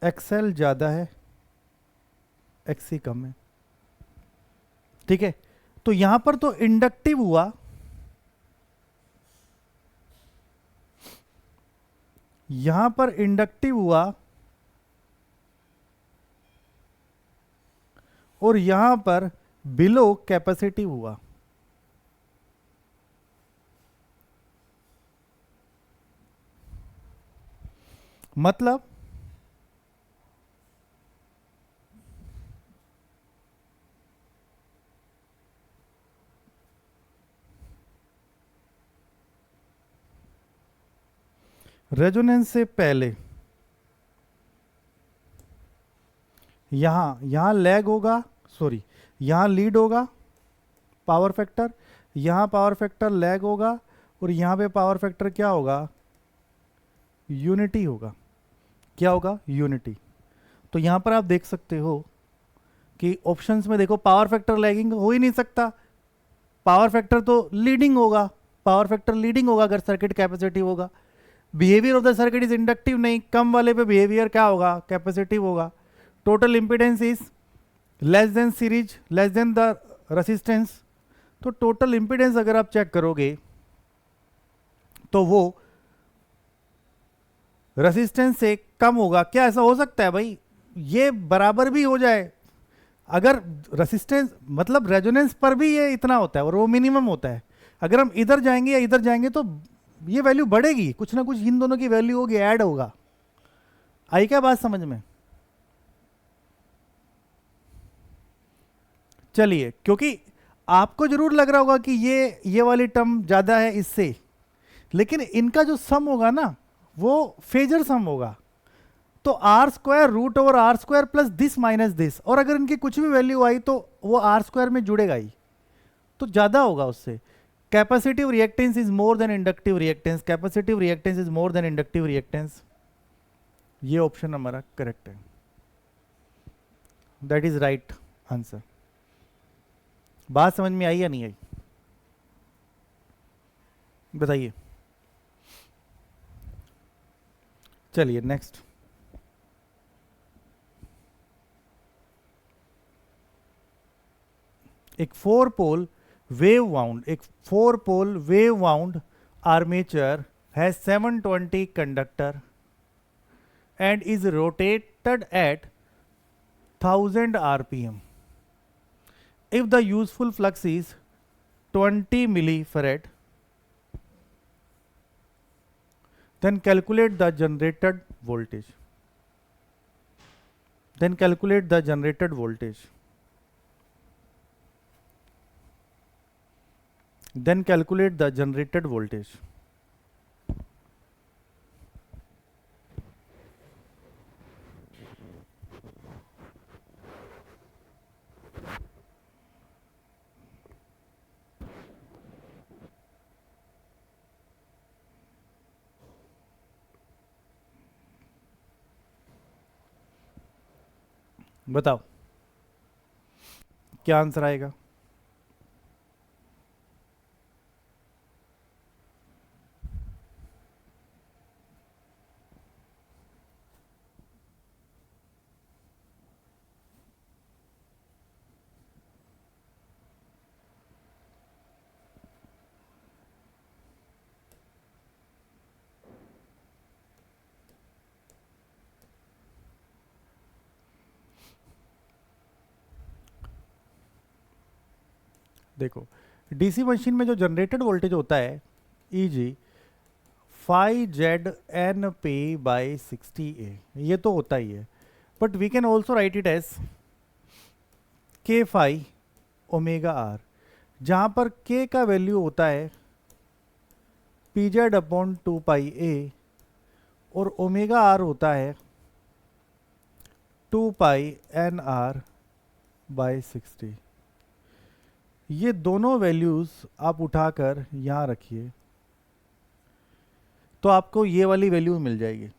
एक्सएल ज्यादा है, एक्सी कम है। ठीक है, तो यहां पर तो इंडक्टिव हुआ, यहां पर इंडक्टिव हुआ, और यहां पर बिलो कैपेसिटिव हुआ। मतलब रेजोनेंस से पहले यहां लैग होगा, सॉरी यहां लीड होगा पावर फैक्टर, यहां पावर फैक्टर लैग होगा, और यहां पे पावर फैक्टर क्या होगा, यूनिटी होगा। क्या होगा, यूनिटी। तो यहां पर आप देख सकते हो कि ऑप्शंस में देखो, पावर फैक्टर लैगिंग हो ही नहीं सकता, पावर फैक्टर तो लीडिंग होगा, पावर फैक्टर लीडिंग होगा अगर सर्किट कैपेसिटिव होगा। Behaviour of the circuit is inductive नहीं, कम वाले पे बिहेवियर क्या होगा, कैपेसिटिव होगा। Total impedance is less than series, less than the resistance. तो टोटल इंपीडेंस अगर आप चेक करोगे तो वो रेसिस्टेंस से कम होगा। क्या ऐसा हो सकता है भाई, ये बराबर भी हो जाए, अगर रेसिस्टेंस मतलब रेजोनेंस पर भी ये इतना होता है और वो मिनिमम होता है, अगर हम इधर जाएंगे या इधर जाएंगे तो ये वैल्यू बढ़ेगी, कुछ ना कुछ इन दोनों की वैल्यू होगी, ऐड होगा। आई क्या बात समझ में? चलिए, क्योंकि आपको जरूर लग रहा होगा कि ये वाली टर्म ज्यादा है इससे, लेकिन इनका जो सम होगा ना वो फेजर सम होगा। तो R square root over R square plus this minus this, और अगर इनकी कुछ भी वैल्यू आई तो वो आर स्क्वायर में जुड़ेगा ही, तो ज्यादा होगा उससे। Capacitive reactance is more than inductive reactance, capacitive reactance is more than inductive reactance. ये ऑप्शन हमारा करेक्ट है, दैट इज राइट आंसर। बात समझ में आई या नहीं आई, बताइए। चलिए नेक्स्ट। एक four pole wave wound armature has 720 conductor and is rotated at 1000 rpm. If the useful flux is 20 millifarad, then calculate the generated voltage. Then calculate the generated voltage. Then calculate the generated voltage. बताओ क्या answer आएगा? देखो, DC machine में जो generated voltage होता है ई.जी. 5ZNP/60A, ये तो होता ही है, but we can also write it as K phi omega R, जहाँ पर K का वैल्यू होता है PZ/2πA और ओमेगा आर होता है 2πNR/60। ये दोनों वैल्यूज आप उठाकर यहाँ रखिए तो आपको ये वाली वैल्यू मिल जाएगी,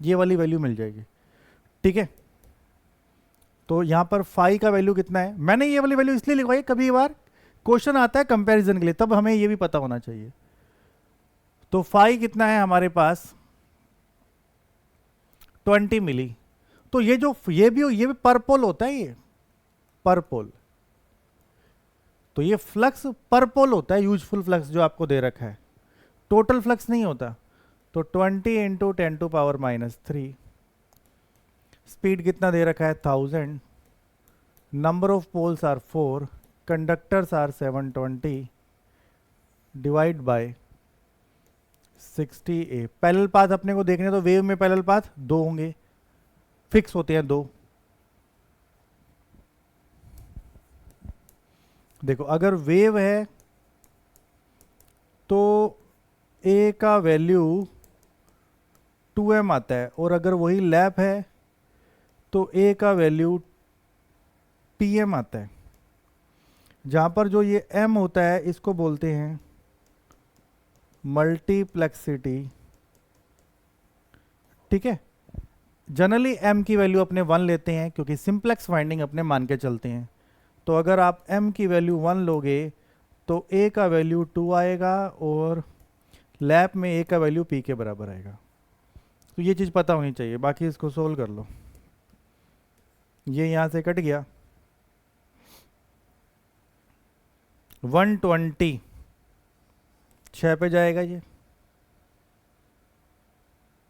ये वाली वैल्यू मिल जाएगी, ठीक है। तो यहाँ पर फाई का वैल्यू कितना है, मैंने ये वाली वैल्यू इसलिए लिखवाई, कभी बार क्वेश्चन आता है कंपैरिजन के लिए, तब हमें ये भी पता होना चाहिए। तो फाई कितना है हमारे पास 20 मिली। तो ये जो ये भी पर पोल होता है, ये पर पोल, तो ये फ्लक्स पर पोल होता है, यूजफुल फ्लक्स जो आपको दे रखा है, टोटल फ्लक्स नहीं होता। तो 20 इंटू 10⁻⁻3, स्पीड कितना दे रखा है 1000, number of poles are 4, conductors are 720, divide by 60A। Parallel path अपने को देखने, तो वेव में पैरेलल पाथ 2 होंगे, फिक्स होते हैं 2। देखो अगर वेव है तो A का वैल्यू 2m आता है, और अगर वही लैप है तो A का वैल्यू pm आता है। जहाँ पर जो ये m होता है इसको बोलते हैं मल्टीप्लेक्सिटी, ठीक है। जनरली m की वैल्यू अपने 1 लेते हैं क्योंकि सिंप्लेक्स वाइंडिंग अपने मान के चलते हैं। तो अगर आप m की वैल्यू 1 लोगे तो a का वैल्यू 2 आएगा और लैप में a का वैल्यू p के बराबर आएगा। तो ये चीज़ पता होनी चाहिए, बाकी इसको सोल्व कर लो। ये यहाँ से कट गया, 120 6 पे जाएगा ये,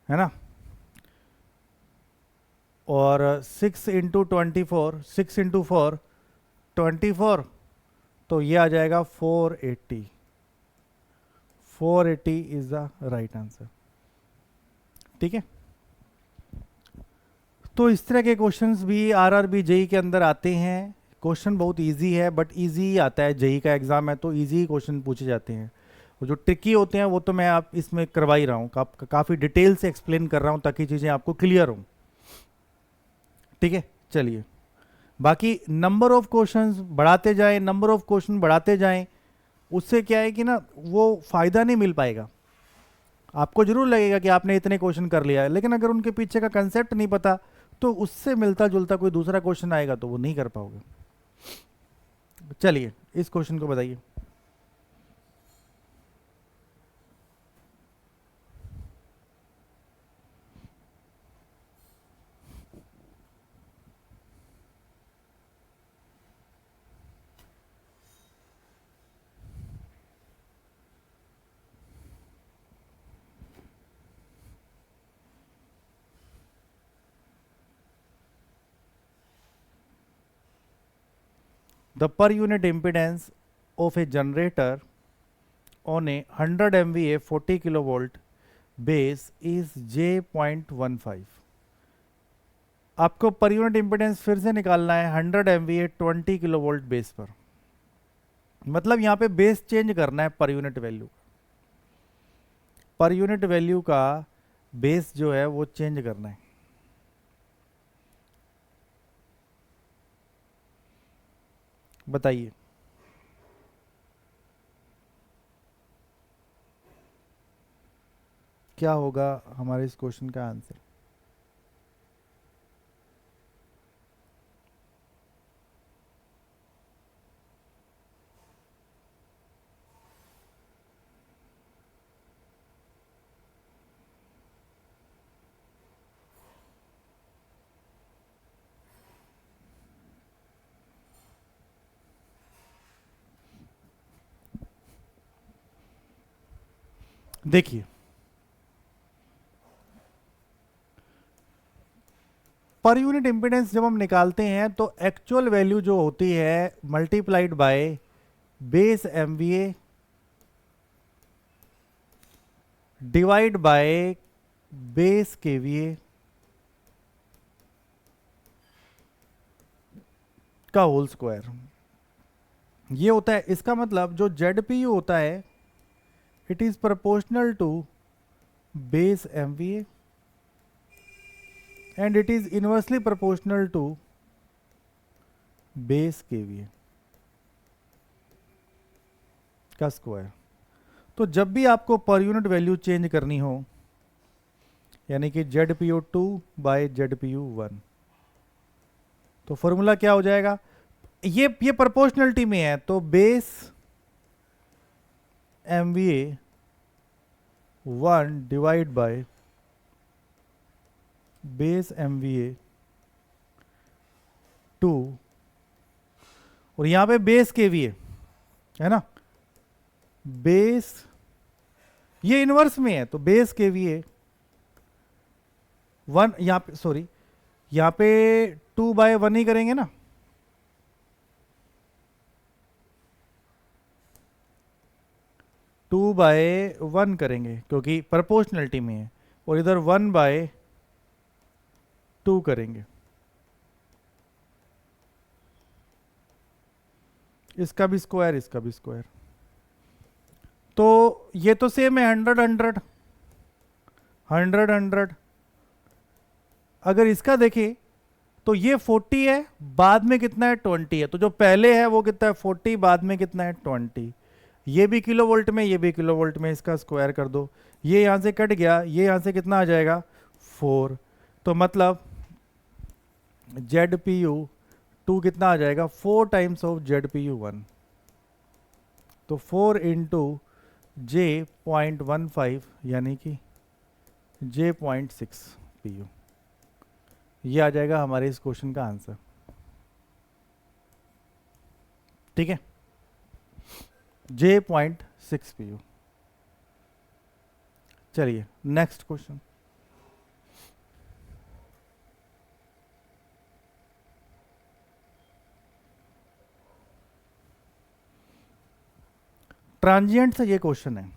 है ना। और 6 × 24, 6 × 4 24, तो ये आ जाएगा 480। 480 इज द राइट आंसर। ठीक है, तो इस तरह के क्वेश्चंस भी आरआरबी जेई के अंदर आते हैं। क्वेश्चन बहुत इजी है, बट इजी ही आता है, जेई का एग्जाम है तो इजी ही क्वेश्चन पूछे जाते हैं। और जो ट्रिकी होते हैं वो तो मैं आप इसमें करवा ही रहा हूँ, काफ़ी डिटेल से एक्सप्लेन कर रहा हूँ ताकि चीज़ें आपको क्लियर हों। ठीक है, चलिए, बाकी नंबर ऑफ क्वेश्चंस बढ़ाते जाएं, नंबर ऑफ क्वेश्चन बढ़ाते जाएं, उससे क्या है कि ना वो फ़ायदा नहीं मिल पाएगा। आपको जरूर लगेगा कि आपने इतने क्वेश्चन कर लिया है, लेकिन अगर उनके पीछे का कंसेप्ट नहीं पता तो उससे मिलता जुलता कोई दूसरा क्वेश्चन आएगा तो वो नहीं कर पाओगे। चलिए, इस क्वेश्चन को बताइए। The per unit impedance of a generator on a 100 MVA 40 kilovolt base is J.15। आपको पर यूनिट इम्पिडेंस फिर से निकालना है 100 MVA 20 किलोवोल्ट बेस पर। मतलब यहाँ पे बेस चेंज करना है per unit value. Per unit value का बेस जो है वो चेंज करना है। बताइए क्या होगा हमारे इस क्वेश्चन का आंसर। देखिए, पर यूनिट इम्पीडेंस जब हम निकालते हैं तो एक्चुअल वैल्यू जो होती है multiplied by base MVA divide by base KVA का होल स्क्वायर, ये होता है। इसका मतलब जो जेडपीयू होता है it is proportional to base MVA and it is inversely proportional to base KVA का स्क्वायर। तो जब भी आपको पर यूनिट वैल्यू चेंज करनी हो, यानी कि ZPU2 बाय ZPU1, तो फॉर्मूला क्या हो जाएगा, ये प्रोपोर्शनलिटी में है तो base MVA 1 divide by base MVA 2, और यहां पे बेस KVA है ना, बेस ये इनवर्स में है तो बेस KVA 1, यहां पे सॉरी यहां पे 2/1 ही करेंगे ना, टू बाय 1 करेंगे क्योंकि प्रोपोर्शनलिटी में है, और इधर 1/2 करेंगे। इसका भी स्क्वायर, इसका भी स्क्वायर, तो ये तो सेम है 100 100 100 100। अगर इसका देखें तो ये 40 है, बाद में कितना है 20 है, तो जो पहले है वो कितना है 40, बाद में कितना है 20। ये भी किलो वोल्ट में, ये भी किलो वोल्ट में, इसका स्क्वायर कर दो, ये यहाँ से कट गया, ये यहाँ से कितना आ जाएगा 4। तो मतलब ZPU2 कितना आ जाएगा 4 टाइम्स ऑफ ZPU1, तो 4 इंटू J.15 यानी कि J.6 PU, ये आ जाएगा हमारे इस क्वेश्चन का आंसर। ठीक है, J.6 PU। चलिए नेक्स्ट क्वेश्चन। ट्रांजिएंट से ये क्वेश्चन है।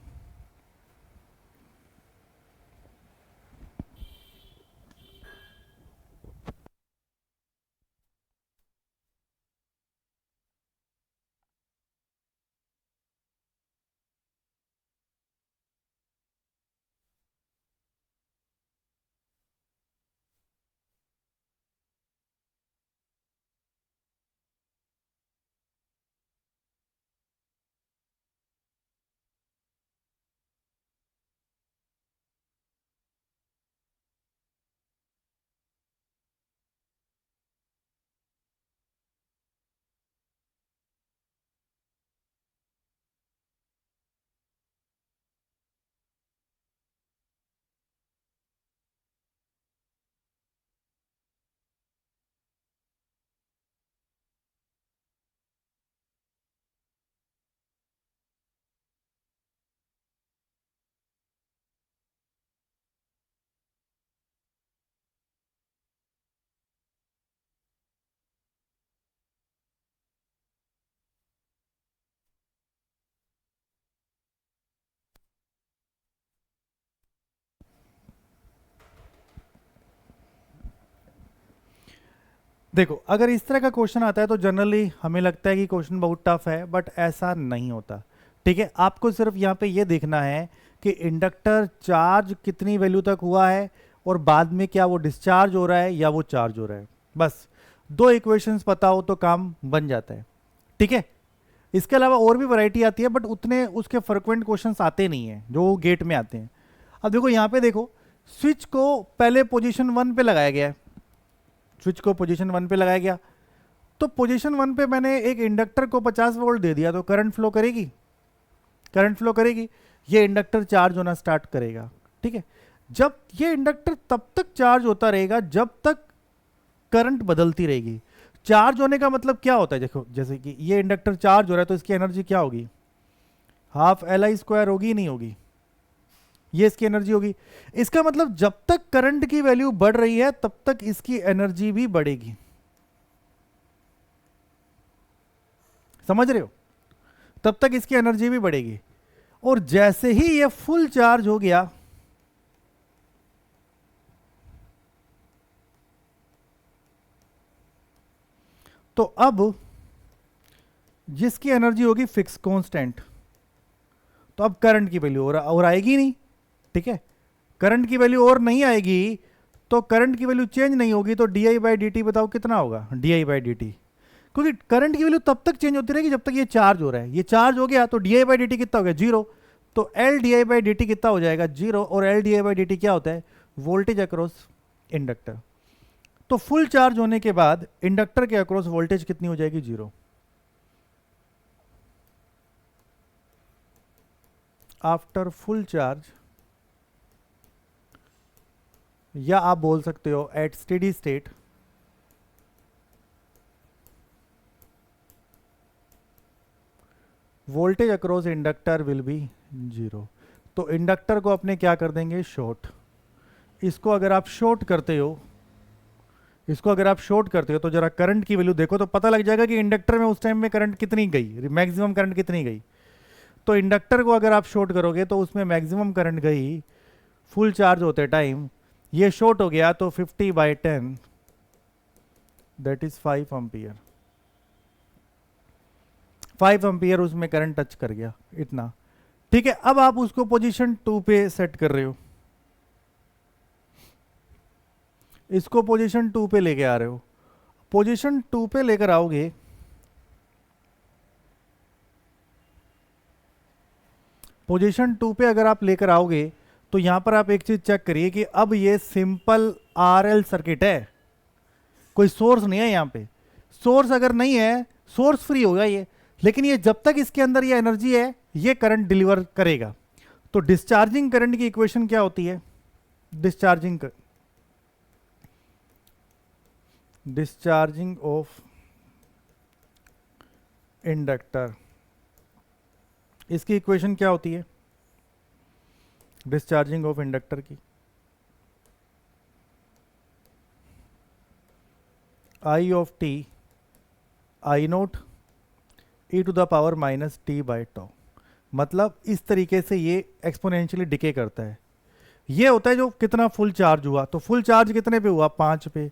देखो, अगर इस तरह का क्वेश्चन आता है तो जनरली हमें लगता है कि क्वेश्चन बहुत टफ है, बट ऐसा नहीं होता। ठीक है, आपको सिर्फ यहाँ पे ये देखना है कि इंडक्टर चार्ज कितनी वैल्यू तक हुआ है और बाद में क्या वो डिस्चार्ज हो रहा है या वो चार्ज हो रहा है। बस दो इक्वेशंस पता हो तो काम बन जाता है। ठीक है, इसके अलावा और भी वैरायटी आती है, बट उतने उसके फ्रिक्वेंट क्वेश्चंस आते नहीं हैं जो गेट में आते हैं। अब देखो यहाँ पे, देखो स्विच को पहले पोजीशन 1 पे लगाया गया है, स्विच को पोजीशन 1 पे लगाया गया, तो पोजीशन 1 पे मैंने एक इंडक्टर को 50 वोल्ट दे दिया, तो करंट फ्लो करेगी, करंट फ्लो करेगी, ये इंडक्टर चार्ज होना स्टार्ट करेगा। ठीक है, जब ये इंडक्टर तब तक चार्ज होता रहेगा जब तक करंट बदलती रहेगी। चार्ज होने का मतलब क्या होता है, देखो जैसे कि ये इंडक्टर चार्ज हो रहा है तो इसकी एनर्जी क्या होगी, हाफ LI² होगी, नहीं होगी, ये इसकी एनर्जी होगी। इसका मतलब जब तक करंट की वैल्यू बढ़ रही है तब तक इसकी एनर्जी भी बढ़ेगी। समझ रहे हो, तब तक इसकी एनर्जी भी बढ़ेगी। और जैसे ही ये फुल चार्ज हो गया, तो अब जिसकी एनर्जी होगी फिक्स कांस्टेंट, तो अब करंट की वैल्यू और आएगी नहीं। ठीक है, करंट की वैल्यू और नहीं आएगी, तो करंट की वैल्यू चेंज नहीं होगी, तो di/dt बताओ कितना होगा, di/dt, क्योंकि करंट की वैल्यू तब तक चेंज होती रहेगी जब तक ये चार्ज हो रहा है। ये चार्ज हो गया तो di/dt कितना हो गया, जीरो, तो LdI/dt कितना हो जाएगा, जीरो, और LdI/dt क्या होता है, वोल्टेज अक्रॉस इंडक्टर। तो फुल चार्ज होने के बाद इंडक्टर के अक्रॉस वोल्टेज कितनी हो जाएगी, जीरो। आफ्टर फुल चार्ज, या आप बोल सकते हो at steady state, voltage across inductor will be zero. तो इंडक्टर को अपने क्या कर देंगे, शॉर्ट। इसको अगर आप शॉर्ट करते हो, इसको अगर आप शॉर्ट करते हो तो जरा करंट की वैल्यू देखो तो पता लग जाएगा कि इंडक्टर में उस टाइम में करंट कितनी गई, मैक्सिमम करंट कितनी गई। तो इंडक्टर को अगर आप शॉर्ट करोगे तो उसमें मैक्सिमम करंट गई फुल चार्ज होते टाइम, ये शॉर्ट हो गया तो 50/10, दैट इज 5 एम्पियर। 5 एम्पियर उसमें करंट टच कर गया, इतना। ठीक है, अब आप उसको पोजीशन 2 पे सेट कर रहे हो, इसको पोजीशन 2 पे लेके आ रहे हो। पोजीशन 2 पे लेकर आओगे, पोजीशन 2 पे अगर आप लेकर आओगे तो यहां पर आप एक चीज चेक करिए कि अब ये सिंपल RL सर्किट है, कोई सोर्स नहीं है यहां पे। सोर्स अगर नहीं है, सोर्स फ्री होगा ये, लेकिन ये जब तक इसके अंदर ये एनर्जी है ये करंट डिलीवर करेगा। तो डिस्चार्जिंग करंट की इक्वेशन क्या होती है, डिस्चार्जिंग ऑफ इंडक्टर, इसकी इक्वेशन क्या होती है डिस्चार्जिंग ऑफ इंडक्टर की, I of t I0 e to the power -t/τ मतलब इस तरीके से ये एक्सपोनेंशियली डिके करता है। ये होता है जो कितना फुल चार्ज हुआ, तो फुल चार्ज कितने पे हुआ, 5 पे,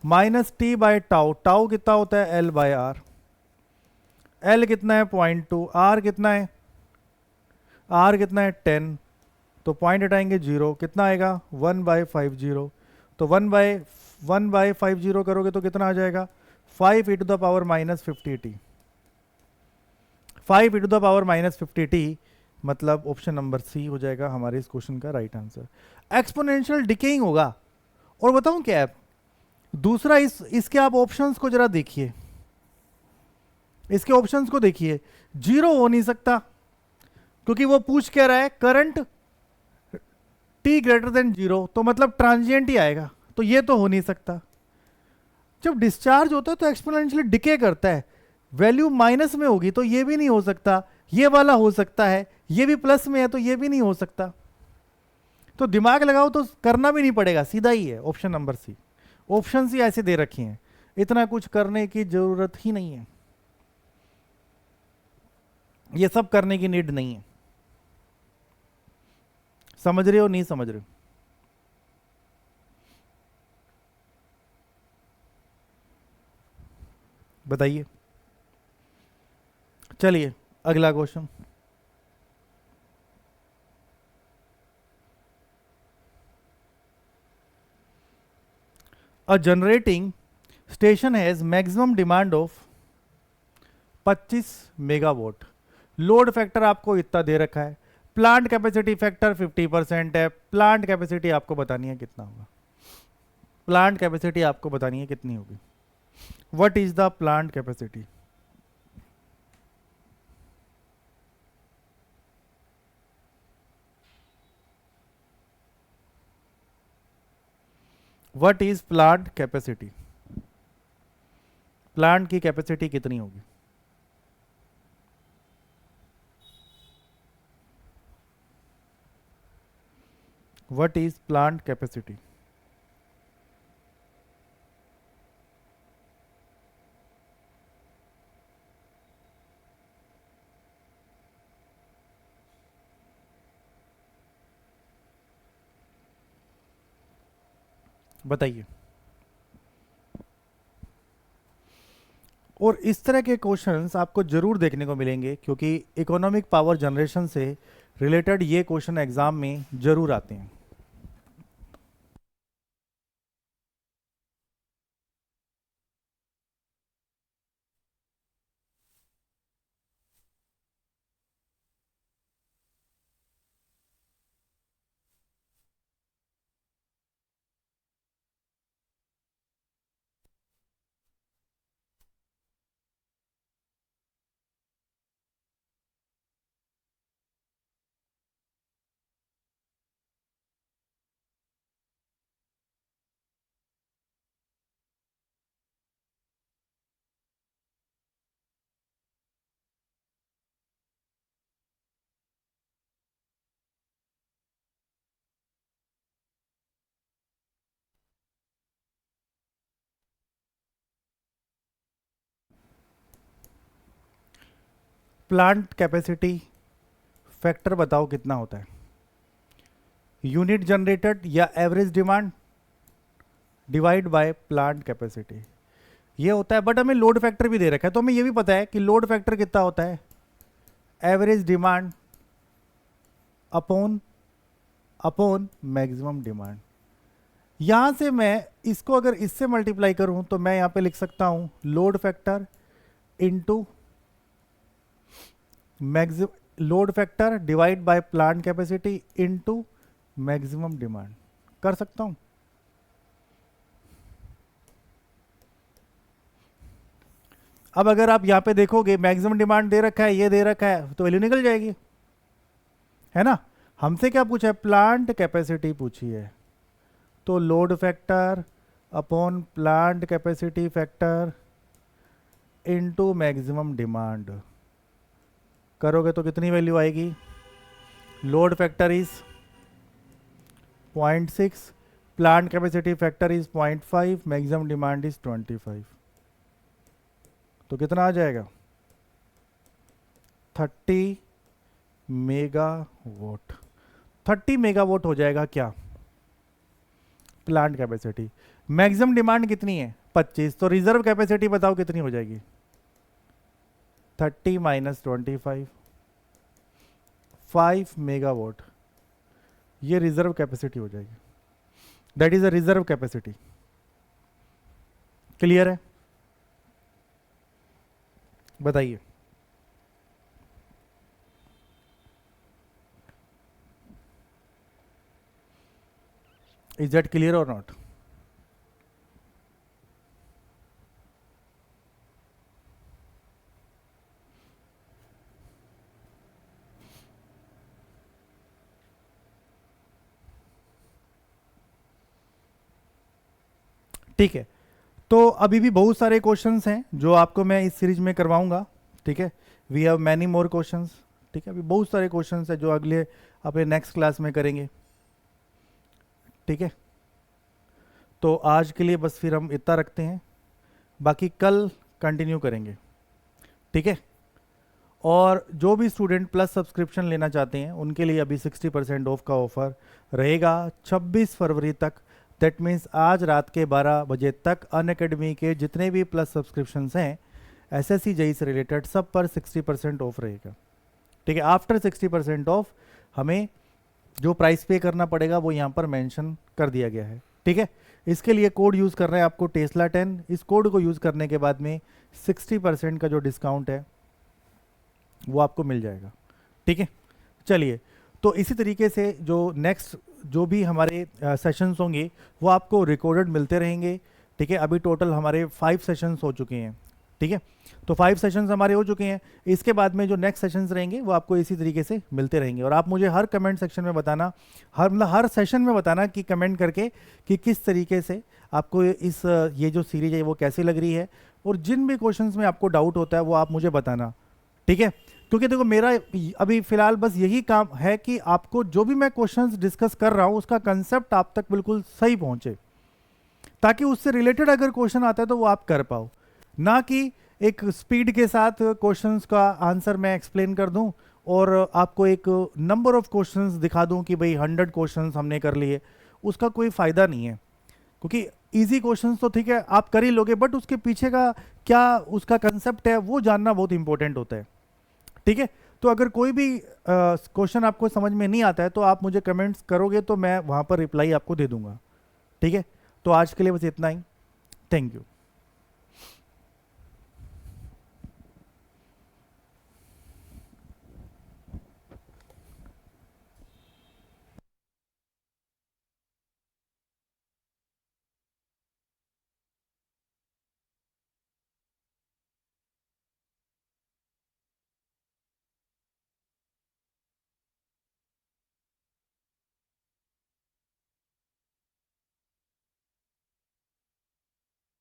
minus t by tau, tau कितना होता है एल बाय आर, एल कितना है 0.2, आर कितना है, आर कितना है 10, तो पॉइंट हटाएंगे 0, कितना आएगा 1/50, तो 1/50 करोगे तो कितना आ जाएगा 5 e to the power minus 50t, 5 e to the power minus 50t, मतलब ऑप्शन नंबर सी हो जाएगा हमारे इस क्वेश्चन का राइट आंसर। एक्सपोनेंशियल डिकेइंग होगा। और बताऊं क्या है दूसरा, इसके आप ऑप्शंस को जरा देखिए, इसके ऑप्शंस को देखिए, जीरो हो नहीं सकता क्योंकि वो पूछ क्या रहा है करंट t ग्रेटर देन 0, तो मतलब ट्रांजिएंट ही आएगा, तो ये तो हो नहीं सकता। जब डिस्चार्ज होता है तो एक्सपोनेंशियली डिके करता है, वैल्यू माइनस में होगी तो ये भी नहीं हो सकता, ये वाला हो सकता है, ये भी प्लस में है तो ये भी नहीं हो सकता। तो दिमाग लगाओ तो करना भी नहीं पड़ेगा, सीधा ही है ऑप्शन नंबर सी। ऑप्शन ही ऐसे दे रखे हैं, इतना कुछ करने की जरूरत ही नहीं है, ये सब करने की नीड नहीं है। समझ रहे हो नहीं समझ रहे हो? बताइए। चलिए अगला question. A generating station has maximum demand of 25 megawatt, load factor आपको इतना दे रखा है, प्लांट कैपेसिटी फैक्टर 50% है, प्लांट कैपेसिटी आपको बतानी है कितना होगा, प्लांट कैपेसिटी आपको बतानी है कितनी होगी, what is the plant capacity. What is plant capacity, plant की कैपेसिटी कितनी होगी। What is plant capacity. बताइए। और इस तरह के क्वेश्चंस आपको जरूर देखने को मिलेंगे क्योंकि इकोनॉमिक पावर जनरेशन से रिलेटेड ये क्वेश्चन एग्जाम में जरूर आते हैं। प्लांट कैपेसिटी फैक्टर बताओ कितना होता है, यूनिट जनरेटेड या average demand divide by plant capacity, ये होता है। बट हमें लोड फैक्टर भी दे रखा है तो हमें ये भी पता है कि लोड फैक्टर कितना होता है, average demand upon upon maximum demand. यहां से मैं इसको अगर इससे मल्टीप्लाई करूं तो मैं यहां पे लिख सकता हूं load factor into maximum, load factor divide by plant capacity into maximum demand, कर सकता हूं। अब अगर आप यहां पे देखोगे मैक्सिमम डिमांड दे रखा है, ये दे रखा है, तो वैल्यू निकल जाएगी, है ना। हमसे क्या पूछा है, प्लांट कैपेसिटी पूछी है, तो load factor upon plant capacity factor into maximum demand करोगे तो कितनी वैल्यू आएगी, load factor is 0.6, plant capacity factor is 0.5, maximum demand is 25, तो कितना आ जाएगा 30 मेगावाट, 30 मेगावाट हो जाएगा क्या प्लांट कैपेसिटी। मैक्सिमम डिमांड कितनी है 25, तो रिजर्व कैपेसिटी बताओ कितनी हो जाएगी 30 माइनस 25, 5 मेगावाट, ये रिजर्व कैपेसिटी हो जाएगी, that is a reserve capacity. Clear है, बताइए। इज दैट क्लियर और नॉट? ठीक है, तो अभी भी बहुत सारे क्वेश्चंस हैं जो आपको मैं इस सीरीज में करवाऊंगा। ठीक है, we have many more questions. ठीक है, अभी बहुत सारे क्वेश्चंस हैं जो अगले अपने नेक्स्ट क्लास में करेंगे। ठीक है, तो आज के लिए बस फिर हम इतना रखते हैं, बाकी कल कंटिन्यू करेंगे। ठीक है, और जो भी स्टूडेंट प्लस सब्सक्रिप्शन लेना चाहते हैं उनके लिए अभी 60% ऑफ का ऑफर रहेगा 26 फरवरी तक। दैट मीन्स आज रात के 12 बजे तक अनअकैडमी के जितने भी प्लस सब्सक्रिप्शंस हैं एसएससी जेई से रिलेटेड सब पर 60% ऑफ रहेगा। ठीक है, आफ्टर 60% ऑफ हमें जो प्राइस पे करना पड़ेगा वो यहाँ पर मेंशन कर दिया गया है। ठीक है, इसके लिए कोड यूज़ कर रहे हैं आपको टेस्ला 10। इस कोड को यूज़ करने के बाद में 60% का जो डिस्काउंट है वो आपको मिल जाएगा। ठीक है, चलिए, तो इसी तरीके से जो नेक्स्ट जो भी हमारे सेशंस होंगे वो आपको रिकॉर्डेड मिलते रहेंगे। ठीक है, अभी टोटल हमारे 5 सेशंस हो चुके हैं। ठीक है, तो 5 सेशंस हमारे हो चुके हैं। इसके बाद में जो नेक्स्ट सेशंस रहेंगे वो आपको इसी तरीके से मिलते रहेंगे, और आप मुझे हर कमेंट सेक्शन में बताना, हर सेशन में बताना कि कमेंट करके कि किस तरीके से आपको ये जो सीरीज है वो कैसी लग रही है, और जिन भी क्वेश्चंस में आपको डाउट होता है वो आप मुझे बताना। ठीक है, क्योंकि देखो मेरा अभी फिलहाल बस यही काम है कि आपको जो भी मैं क्वेश्चंस डिस्कस कर रहा हूँ उसका कंसेप्ट आप तक बिल्कुल सही पहुंचे, ताकि उससे रिलेटेड अगर क्वेश्चन आता है तो वो आप कर पाओ, ना कि एक स्पीड के साथ क्वेश्चंस का आंसर मैं एक्सप्लेन कर दूं और आपको एक नंबर ऑफ क्वेश्चंस दिखा दूं कि भाई 100 क्वेश्चंस हमने कर लिए। उसका कोई फ़ायदा नहीं है, क्योंकि इजी क्वेश्चंस तो ठीक है आप कर ही लोगे, बट उसके पीछे का क्या उसका कंसेप्ट है वो जानना बहुत इंपॉर्टेंट होता है। ठीक है, तो अगर कोई भी क्वेश्चन आपको समझ में नहीं आता है तो आप मुझे कमेंट्स करोगे तो मैं वहाँ पर रिप्लाई आपको दे दूंगा। ठीक है, तो आज के लिए बस इतना ही। Thank you.